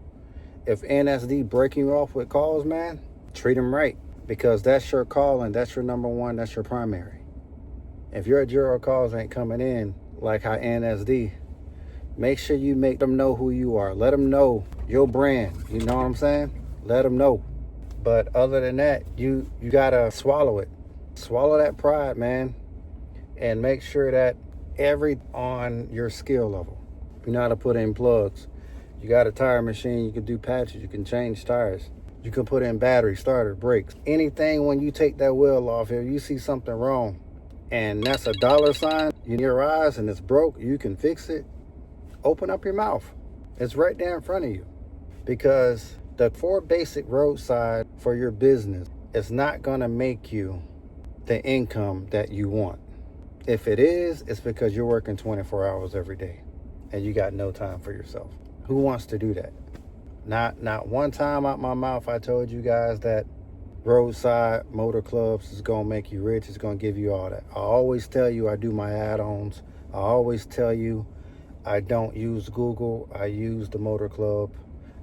if NSD breaking you off with calls, man, treat them right, because that's your call and that's your number one, that's your primary. If your AGERO calls ain't coming in like how NSD, make sure you make them know who you are. Let them know your brand. You know what I'm saying? Let them know. But other than that, you gotta swallow it. Swallow that pride, man, and make sure that every on your skill level. You know how to put in plugs. You got a tire machine, you can do patches, you can change tires. You can put in battery, starter, brakes. Anything when you take that wheel off, if you see something wrong and that's a dollar sign in your eyes and it's broke, you can fix it. Open up your mouth. It's right there in front of you. Because the 4 basic roadside for your business is not going to make you the income that you want. If it is, it's because you're working 24 hours every day and you got no time for yourself. Who wants to do that? Not one time out my mouth I told you guys that roadside motor clubs is going to make you rich. It's going to give you all that. I always tell you I do my add-ons. I always tell you I don't use Google. I use the motor club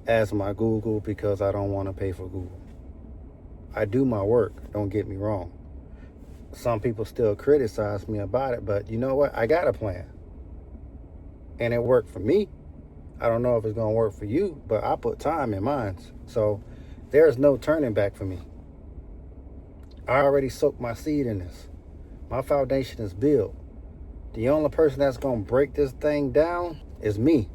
as my Google because I don't want to pay for Google. I do my work, don't get me wrong. Some people still criticize me about it, but you know what? I got a plan. And it worked for me. I don't know if it's going to work for you, but I put time in mine. So there's no turning back for me. I already soaked my seed in this. My foundation is built. The only person that's going to break this thing down is me.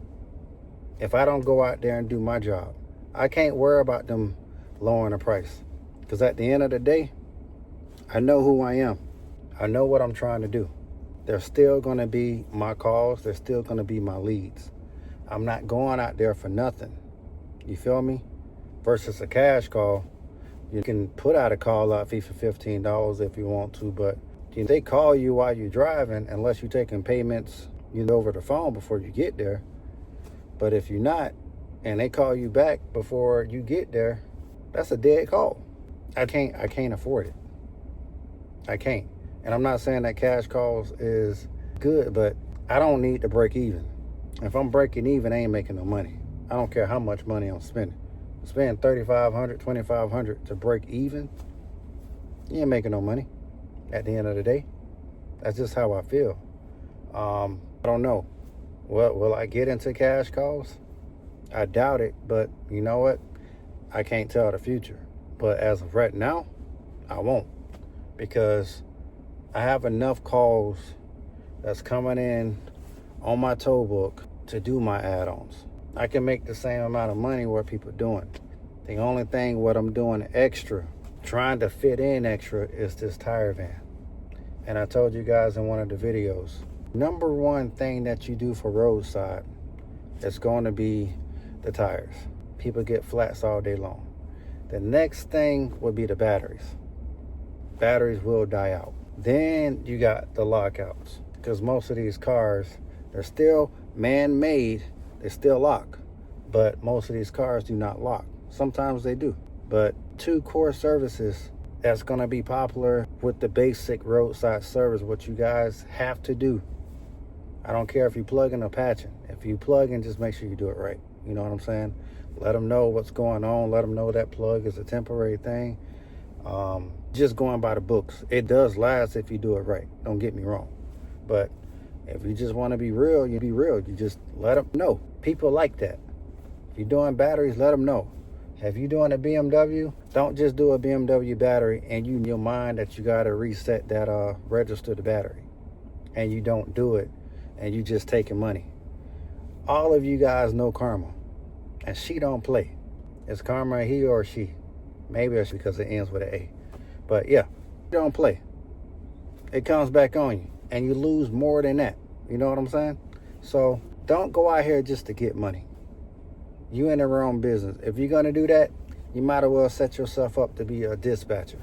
If I don't go out there and do my job, I can't worry about them lowering the price. Because at the end of the day, I know who I am. I know what I'm trying to do. They're still going to be my calls. They're still going to be my leads. I'm not going out there for nothing. You feel me? Versus a cash call, you can put out a call out fee for $15 if you want to, but they call you while you're driving, unless you're taking payments, over the phone before you get there. But if you're not, and they call you back before you get there, that's a dead call. I can't afford it. I can't. And I'm not saying that cash calls is good, but I don't need to break even. If I'm breaking even, I ain't making no money. I don't care how much money I'm spending. Spending $3,500, $2,500 to break even, you ain't making no money at the end of the day. That's just how I feel. I don't know. Will I get into cash calls? I doubt it, but you know what? I can't tell the future. But as of right now, I won't, because I have enough calls that's coming in on my tow book to do my add-ons. I can make the same amount of money what people are doing. The only thing what I'm doing extra, trying to fit in extra, is this tire van. And I told you guys in one of the videos, number one thing that you do for roadside is going to be the tires. People get flats all day long. The next thing would be the batteries. Batteries will die out. Then you got the lockouts, because most of these cars, they're still man-made. They still lock, but most of these cars do not lock. Sometimes they do. But 2 core services that's going to be popular with the basic roadside service, what you guys have to do. I don't care if you plug in or patching. If you plug in, just make sure you do it right. You know what I'm saying? Let them know what's going on. Let them know that plug is a temporary thing. Just going by the books. It does last if you do it right. Don't get me wrong. But if you just want to be real, you be real. You just let them know. People like that. you're doing batteries, let them know. If you're doing a BMW, don't just do a BMW battery and you in your mind that you got to reset that register the battery, and you don't do it, and you just taking money. All of you guys know Karma, and she don't play. It's Karma, he or she. Maybe it's because it ends with an A. But yeah, don't play. It comes back on you, and you lose more than that. You know what I'm saying? So don't go out here just to get money. You in the wrong business. If you're going to do that, you might as well set yourself up to be a dispatcher.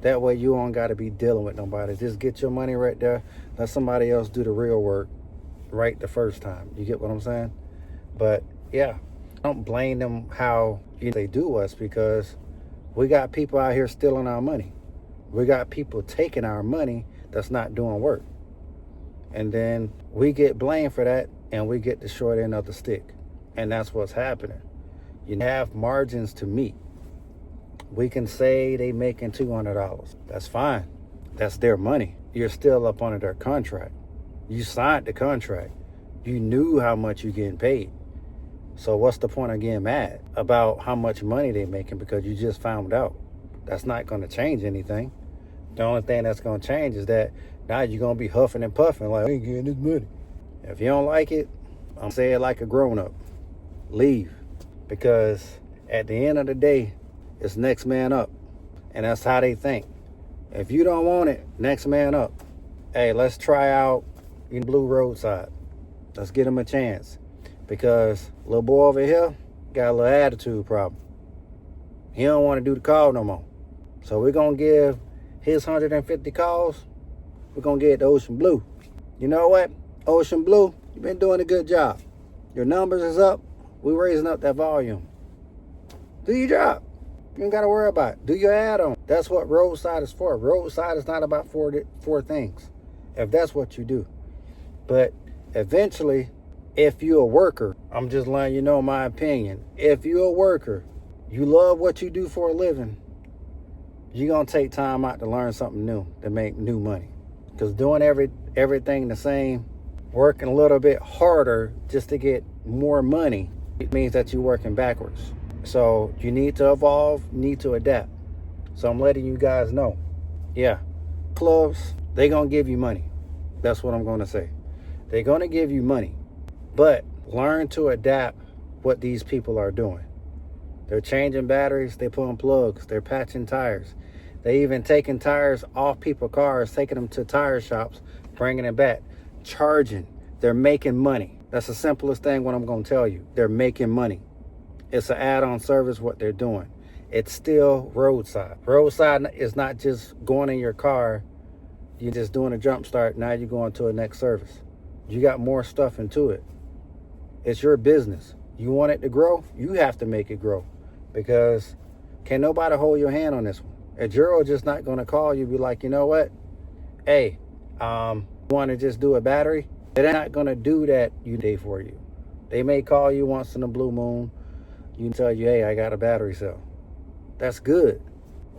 That way you don't got to be dealing with nobody. Just get your money right there. Let somebody else do the real work right the first time. You get what I'm saying? But yeah, don't blame them how they do us, because we got people out here stealing our money. We got people taking our money that's not doing work. And then we get blamed for that, and we get the short end of the stick. And that's what's happening. You have margins to meet. We can say they making $200. That's fine. That's their money. You're still up under their contract. You signed the contract. You knew how much you're getting paid. So what's the point of getting mad about how much money they're making because you just found out? That's not going to change anything. The only thing that's going to change is that now you're going to be huffing and puffing like, I ain't getting this money. If you don't like it, I'm saying it like a grown-up. Leave. Because at the end of the day, it's next man up. And that's how they think. If you don't want it, next man up. Hey, let's try out in Blue Roadside. Let's get him a chance. Because little boy over here got a little attitude problem. He don't want to do the call no more. So we're going to give his 150 calls, we're going to get to Ocean Blue. You know what? Ocean Blue, you've been doing a good job. Your numbers is up. We're raising up that volume. Do your job. You ain't got to worry about it. Do your add-on. That's what Roadside is for. Roadside is not about four things, if that's what you do. But eventually, if you're a worker, I'm just letting you know my opinion. If you're a worker, you love what you do for a living, you're going to take time out to learn something new, to make new money. Because doing everything the same, working a little bit harder just to get more money, it means that you're working backwards. So you need to evolve, need to adapt. So I'm letting you guys know. Yeah, clubs, they're going to give you money. That's what I'm going to say. They're going to give you money. But learn to adapt what these people are doing. They're changing batteries, they're putting plugs, they're patching tires. They even taking tires off people's cars, taking them to tire shops, bringing it back, charging. They're making money. That's the simplest thing what I'm going to tell you. They're making money. It's an add-on service what they're doing. It's still roadside. Roadside is not just going in your car, you're just doing a jump start, now you're going to a next service. You got more stuff into it. It's your business. You want it to grow, you have to make it grow. Because can nobody hold your hand on this one? AGERO just not going to call you, be like, you know what? Hey, want to just do a battery? They're not going to do that day for you. They may call you once in a blue moon. You tell you, hey, I got a battery cell. That's good.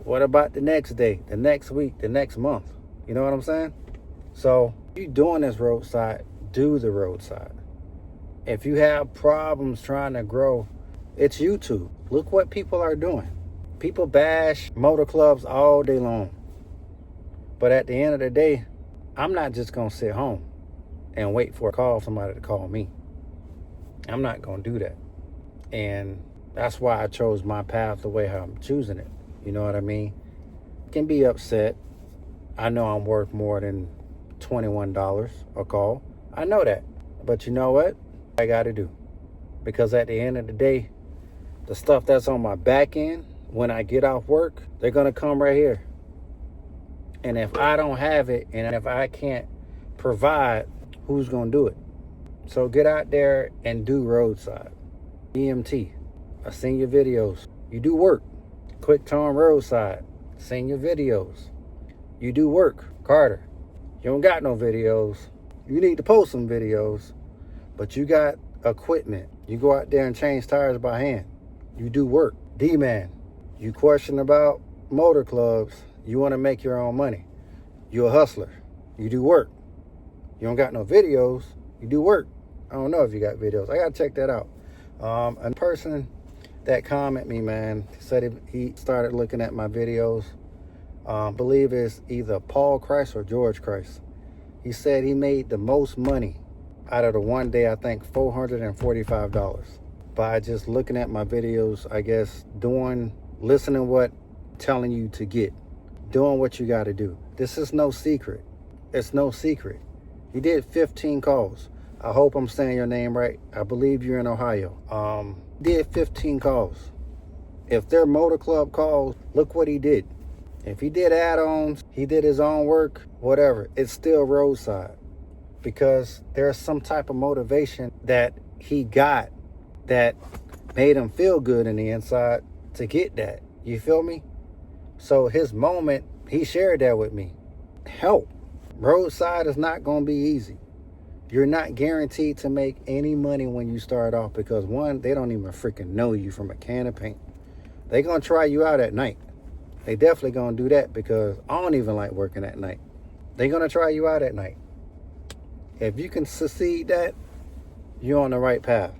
What about the next day, the next week, the next month? You know what I'm saying? So if you're doing this roadside, do the roadside. If you have problems trying to grow, it's YouTube. Look what people are doing. People bash motor clubs all day long. But at the end of the day, I'm not just going to sit home and wait for somebody to call me. I'm not going to do that. And that's why I chose my path the way how I'm choosing it. You know what I mean? Can be upset. I know I'm worth more than $21 a call. I know that. But you know what? I got to do. Because at the end of the day, the stuff that's on my back end, when I get off work, they're going to come right here. And if I don't have it, and if I can't provide, who's going to do it? So get out there and do roadside. EMT, I seen your videos. You do work. Quick Turn Roadside, seen your videos. You do work. Carter, you don't got no videos. You need to post some videos, but you got equipment. You go out there and change tires by hand. You do work. D-Man, you question about motor clubs. You want to make your own money. You're a hustler. You do work. You don't got no videos. You do work. I don't know if you got videos. I got to check that out. A person that commented me, man, said he started looking at my videos. Believe it's either Paul Christ or George Christ. He said he made the most money out of the one day, I think $445, by just looking at my videos, I guess, listening what telling you to get, doing what you got to do. This is no secret. It's no secret. He did 15 calls. I hope I'm saying your name right. I believe you're in Ohio. Did 15 calls. If they're motor club calls, look what he did. If he did add-ons, he did his own work, whatever, it's still roadside, because there's some type of motivation that he got that made him feel good in the inside to get that. You feel me? So his moment, he shared that with me. Help. Roadside is not going to be easy. You're not guaranteed to make any money when you start off, because one, they don't even freaking know you from a can of paint. They're going to try you out at night. They definitely going to do that, because I don't even like working at night. They're going to try you out at night. If you can succeed that, you're on the right path.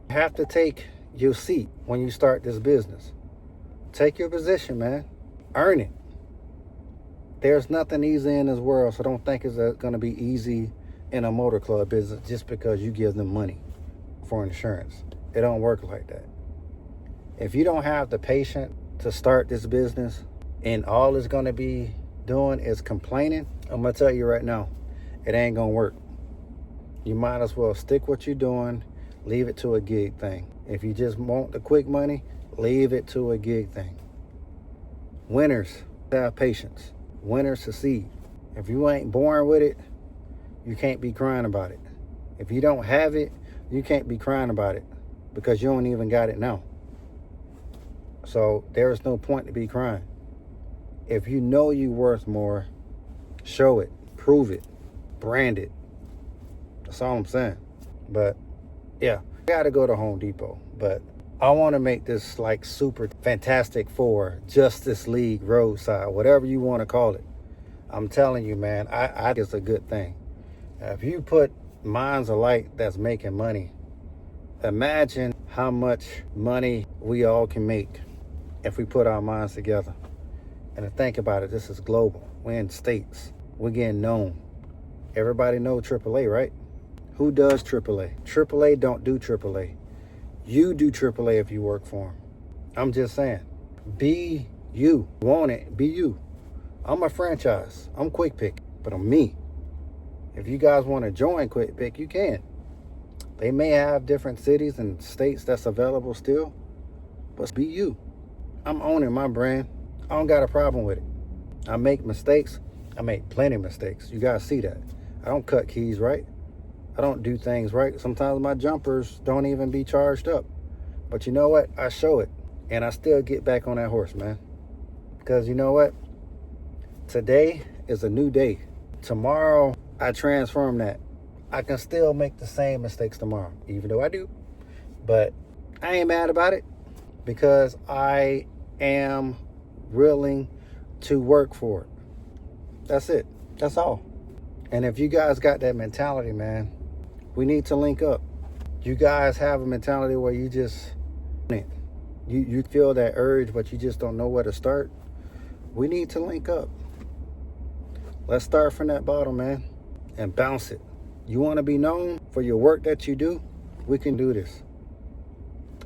You have to take your seat when you start this business. Take your position, man. Earn it. There's nothing easy in this world, so don't think it's going to be easy in a motor club business just because you give them money for insurance. It don't work like that. If you don't have the patience to start this business and all it's going to be doing is complaining, I'm going to tell you right now, it ain't going to work. You might as well stick what you're doing, leave it to a gig thing. If you just want the quick money, leave it to a gig thing. Winners have patience. Winners succeed. If you ain't born with it, you can't be crying about it. If you don't have it, you can't be crying about it, because you don't even got it now. So there is no point to be crying. If you know you're worth more, show it, prove it, brand it. That's all I'm saying. But yeah, I gotta go to Home Depot. But I want to make this like super fantastic for Justice League roadside, whatever you want to call it. I'm telling you, man, I think it's a good thing. If you put minds alike that's making money, imagine how much money we all can make if we put our minds together. And to think about it, this is global. We're in states. We're getting known. Everybody know AAA, right? Who does AAA? AAA don't do AAA. You do AAA if you work for them. I'm just saying. Be you. Want it, be you. I'm a franchise. I'm Quick Pick, but I'm me. If you guys want to join Quick Pick, you can. They may have different cities and states that's available still, but be you. I'm owning my brand. I don't got a problem with it. I make mistakes. I make plenty of mistakes. You guys see that. I don't cut keys right. I don't do things right. Sometimes my jumpers don't even be charged up. But you know what? I show it. And I still get back on that horse, man. Because you know what? Today is a new day. Tomorrow, I transform that. I can still make the same mistakes tomorrow, even though I do. But I ain't mad about it, because I am willing to work for it. That's it. That's all. And if you guys got that mentality, man, we need to link up. You guys have a mentality where you just, you feel that urge, but you just don't know where to start. We need to link up. Let's start from that bottom, man, and bounce it. You want to be known for your work that you do? We can do this.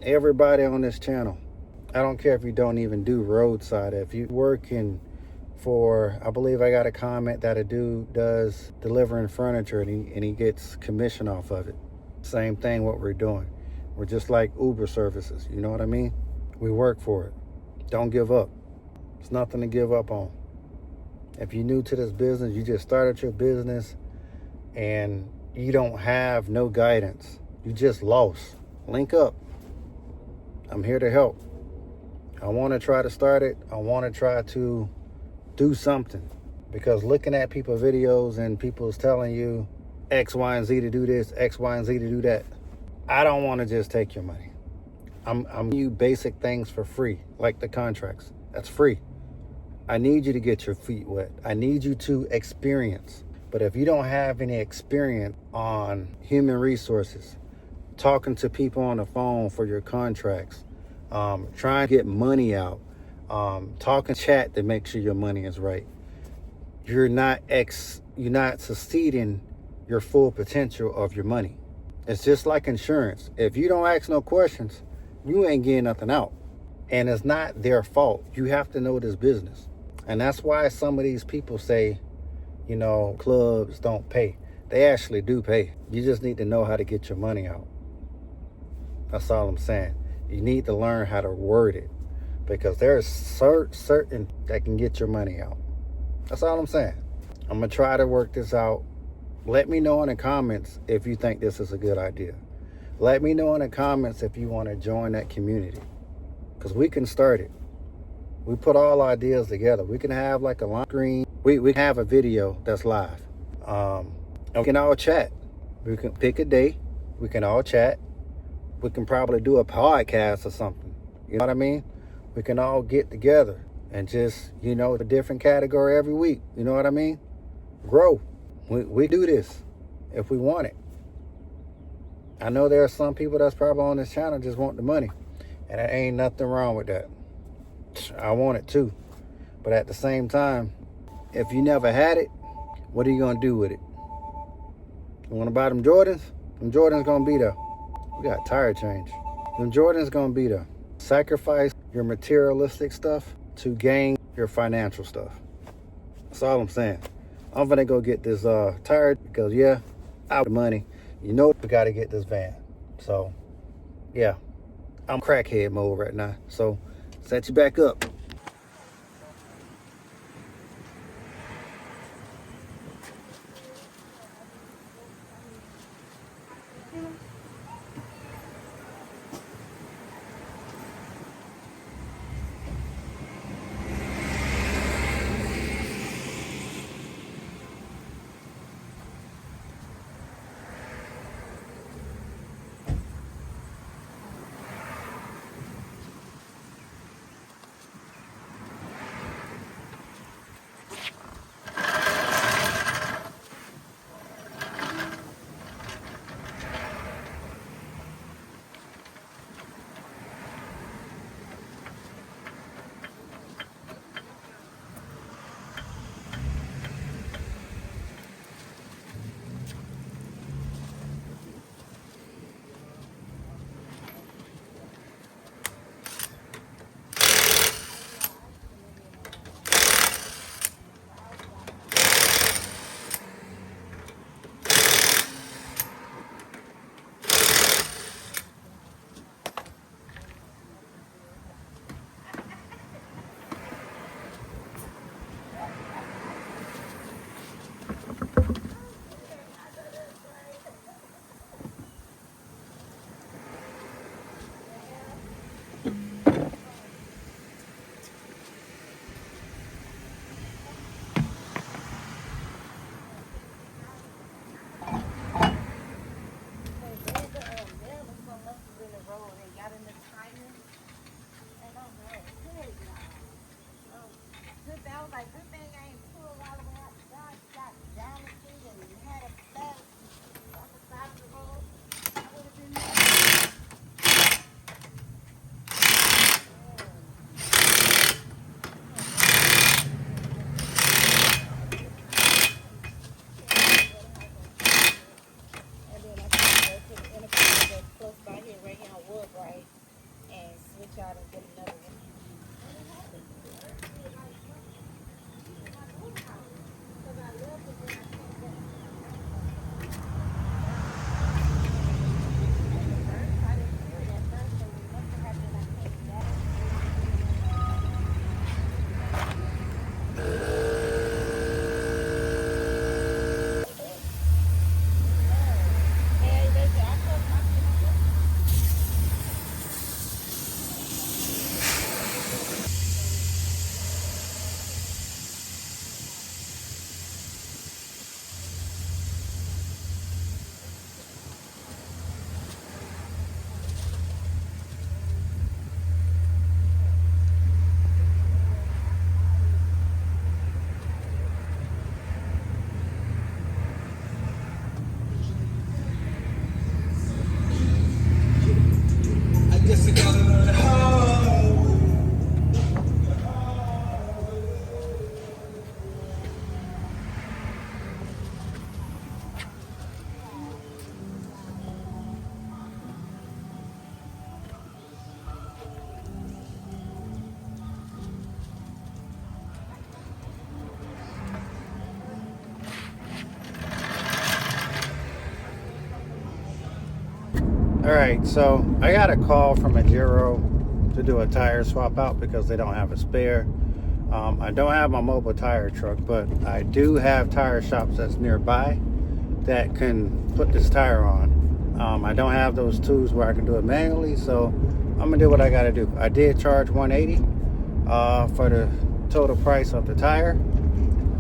Everybody on this channel, I don't care if you don't even do roadside. If you working for, I believe I got a comment that a dude does delivering furniture and he gets commission off of it. Same thing what we're doing. We're just like Uber services, you know what I mean? We work for it. Don't give up. It's nothing to give up on. If you're new to this business, you just started your business and you don't have no guidance, you just lost, link up. I'm here to help. I want to try to start it. I want to try to do something, because looking at people's videos and people's telling you X, Y, and Z to do this, X, Y, and Z to do that, I don't want to just take your money. I'm you basic things for free, like the contracts. That's free. I need you to get your feet wet. I need you to experience. But if you don't have any experience on human resources, talking to people on the phone for your contracts, trying to get money out, talking chat to make sure your money is right. You're not succeeding your full potential of your money. It's just like insurance. If you don't ask no questions, you ain't getting nothing out. And it's not their fault. You have to know this business. And that's why some of these people say, you know, clubs don't pay. They actually do pay. You just need to know how to get your money out. That's all I'm saying. You need to learn how to word it, because there's certain that can get your money out. That's all I'm saying. I'm going to try to work this out. Let me know in the comments if you think this is a good idea. Let me know in the comments if you want to join that community, because we can start it. We put all ideas together. We can have like a live screen. We can have a video that's live. And we can all chat. We can pick a day. We can all chat. We can probably do a podcast or something. You know what I mean? We can all get together and just, you know, a different category every week. You know what I mean? Grow. We do this if we want it. I know there are some people that's probably on this channel just want the money, and there ain't nothing wrong with that. I want it too. But at the same time, if you never had it, what are you going to do with it? You want to buy them Jordans? Them Jordans going to be there. We got tire change. Them Jordans going to be there. Sacrifice your materialistic stuff to gain your financial stuff. That's all I'm saying. I'm gonna go get this tire, because yeah, out of money. You know we got to get this van. So yeah, I'm crackhead mode right now. So set you back up. All right, so I got a call from AGERO to do a tire swap out because they don't have a spare. I don't have my mobile tire truck, but I do have tire shops that's nearby that can put this tire on. I don't have those tools where I can do it manually, so I'm gonna do what I gotta do. I did charge $180 for the total price of the tire,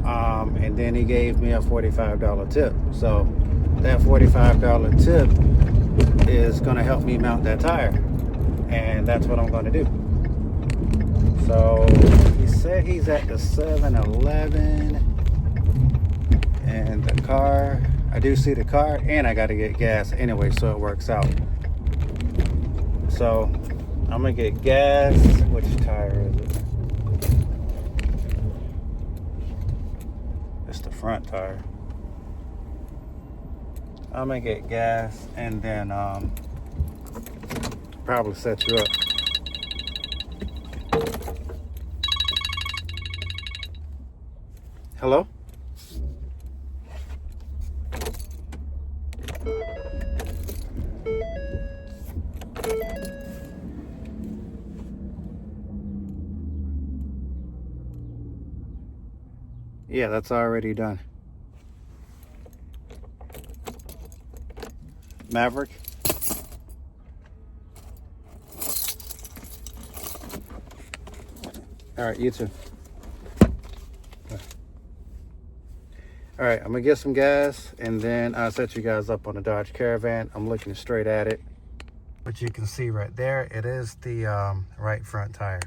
and then he gave me a $45 tip. So that $45 tip is gonna help me mount that tire, and that's what I'm gonna do. So he said he's at the 7-Eleven, and the car, I do see the car, and I gotta get gas anyway, so it works out. So I'm gonna get gas. Which tire is it? It's the front tire. I'm gonna get gas and then probably set you up. Hello? Yeah, that's already done. Maverick. All right, you too. All right, I'm gonna get some gas and then I'll set you guys up on the Dodge Caravan. I'm looking straight at it. But you can see right there, it is the right front tire.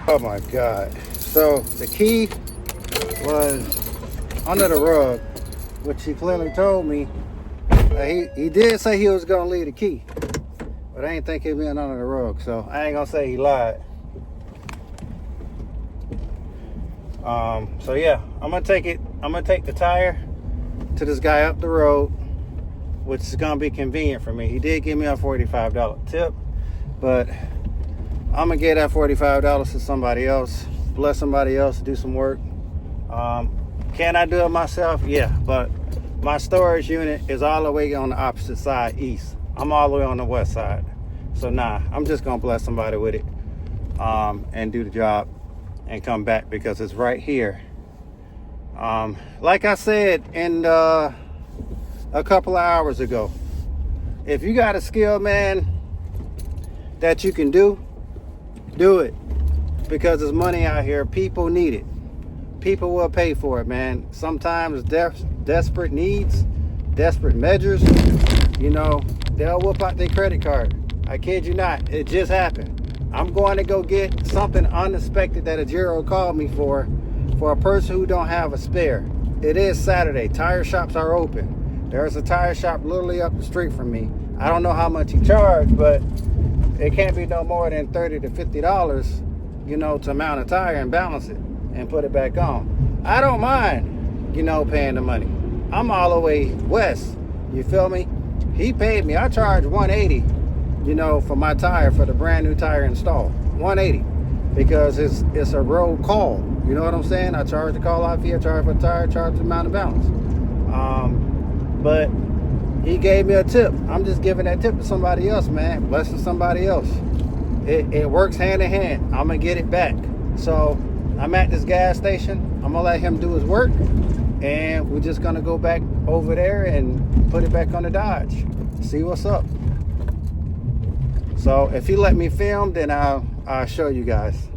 Oh my God. So the key was under the rug, which he clearly told me. He did say he was gonna leave the key, but I ain't think he'd been under the rug, so I ain't gonna say he lied. So yeah, I'm gonna take the tire to this guy up the road, which is gonna be convenient for me. He did give me a $45 tip, but I'm gonna get that $45 to somebody else, bless somebody else, do some work. Can I do it myself? Yeah, but my storage unit is all the way on the opposite side, east. I'm all the way on the west side. So nah, I'm just gonna bless somebody with it and do the job and come back because it's right here. Like I said in a couple of hours ago, if you got a skill, man, that you can do it, because there's money out here. People need it. People will pay for it, man. Sometimes desperate needs, desperate measures, you know, they'll whip out their credit card. I kid you not, it just happened. I'm going to go get something unexpected that AGERO called me for a person who don't have a spare. it is Saturday. Tire shops are open. There's a tire shop literally up the street from me. I don't know how much he charged, but it can't be no more than $30 to $50, you know, to mount a tire and balance it and put it back on. I don't mind, you know, paying the money. I'm all the way west. You feel me? He paid me. I charged $180, you know, for my tire, for the brand new tire installed. $180 because it's a road call. You know what I'm saying? I charge the call out fee, I charge for the tire, charge the mount and balance. But he gave me a tip. I'm just giving that tip to somebody else, man. Blessing somebody else. It works hand in hand. I'm gonna get it back. So I'm at this gas station. I'm gonna let him do his work, and we're just gonna go back over there and put it back on the Dodge. See what's up. So if he let me film, then I'll show you guys.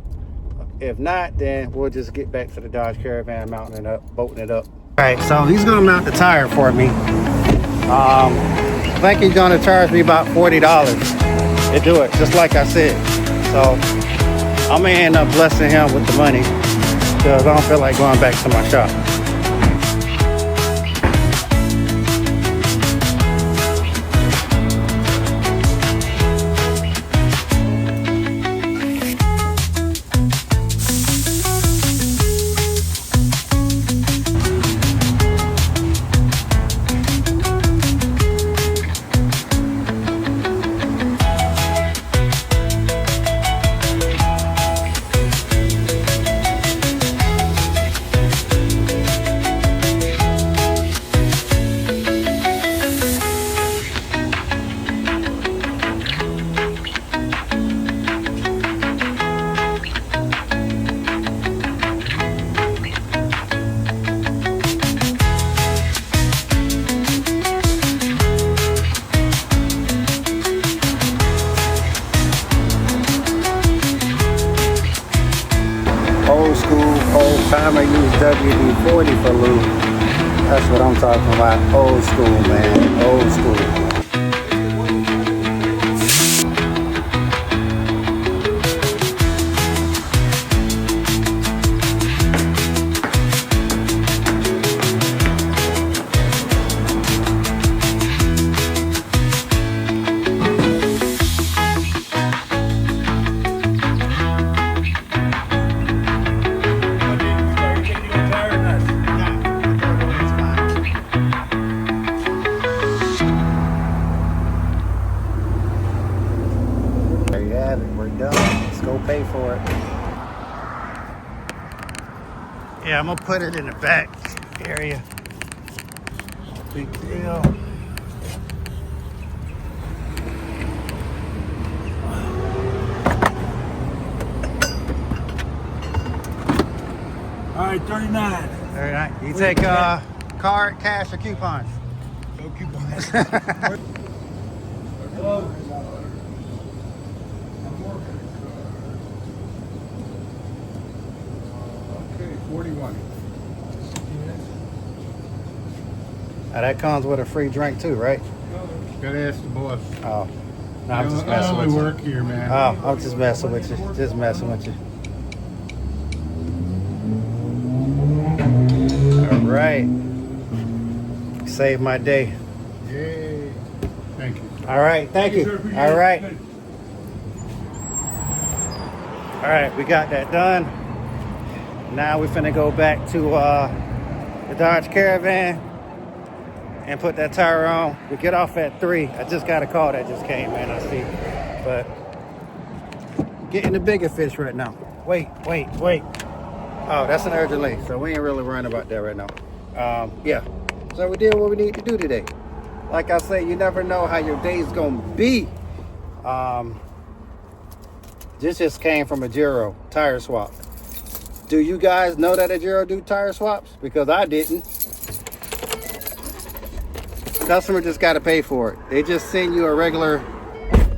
If not, then we'll just get back to the Dodge Caravan, mounting it up, bolting it up. All right, so he's gonna mount the tire for me. I think he's gonna charge me about $40 to do it, just like I said. So I'm gonna end up blessing him with the money because I don't feel like going back to my shop. Old school, old time I use WD-40 for lube. That's what I'm talking about. Old school, man. Old school. We're done. Let's go pay for it. Yeah, I'm gonna put it in the back area. Big deal. All right, 39. All right. You take card, cash, or coupons? No coupons. Okay, 41. That comes with a free drink too, right? Gotta ask the boss. Oh, no, I'm just I messing only with you. work here, man. Oh, I'm just messing with you. Just messing with you. All right. Saved my day. Yay. Thank you. All right. Thank you. sir. Appreciate All it. right. All right. We got that done. Now we're finna go back to the Dodge Caravan and put that tire on. We get off at 3. I just got a call that just came in, I see. But getting the bigger fish right now. Wait. Oh, that's an urgent late, so we ain't really worrying about that right now. Yeah, so we did what we need to do today. Like I say, you never know how your day's gonna be. This just came from AGERO tire swap. Do you guys know that AGERO do tire swaps? Because I didn't. Customer just got to pay for it. They just send you a regular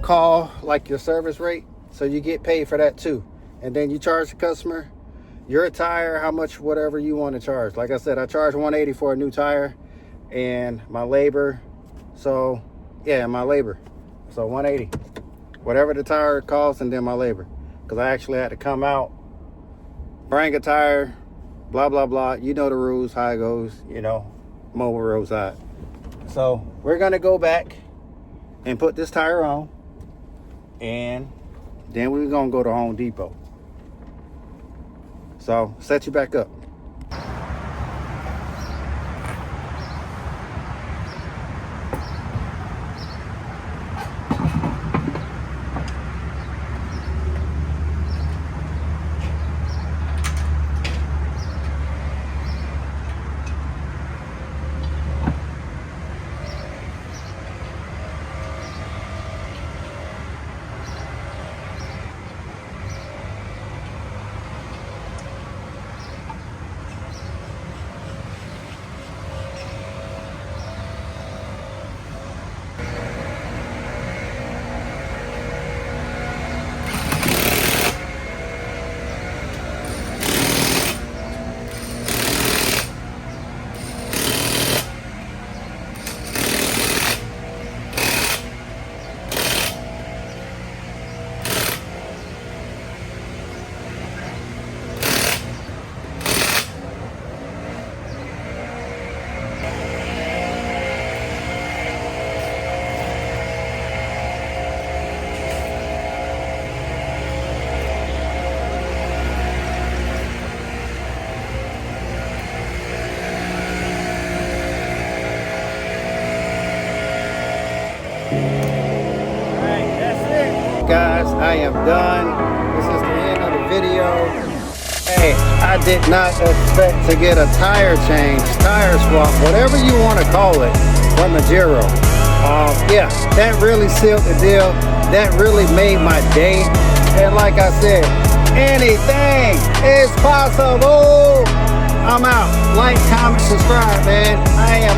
call, like your service rate, so you get paid for that too. And then you charge the customer your tire, how much, whatever you want to charge. Like I said, I charge $180 for a new tire and my labor. So yeah, my labor. So $180, whatever the tire costs, and then my labor. Because I actually had to come out, bring a tire, blah, blah, blah. You know the rules, how it goes, you know, mobile roadside. So we're going to go back and put this tire on, and then we're going to go to Home Depot. So set you back up. Guys, I am done. This is the end of the video. Hey, I did not expect to get a tire change, tire swap, whatever you want to call it, from AGERO. Yeah, that really sealed the deal. That really made my day. And like I said, anything is possible. I'm out. Like, comment, subscribe, man. I am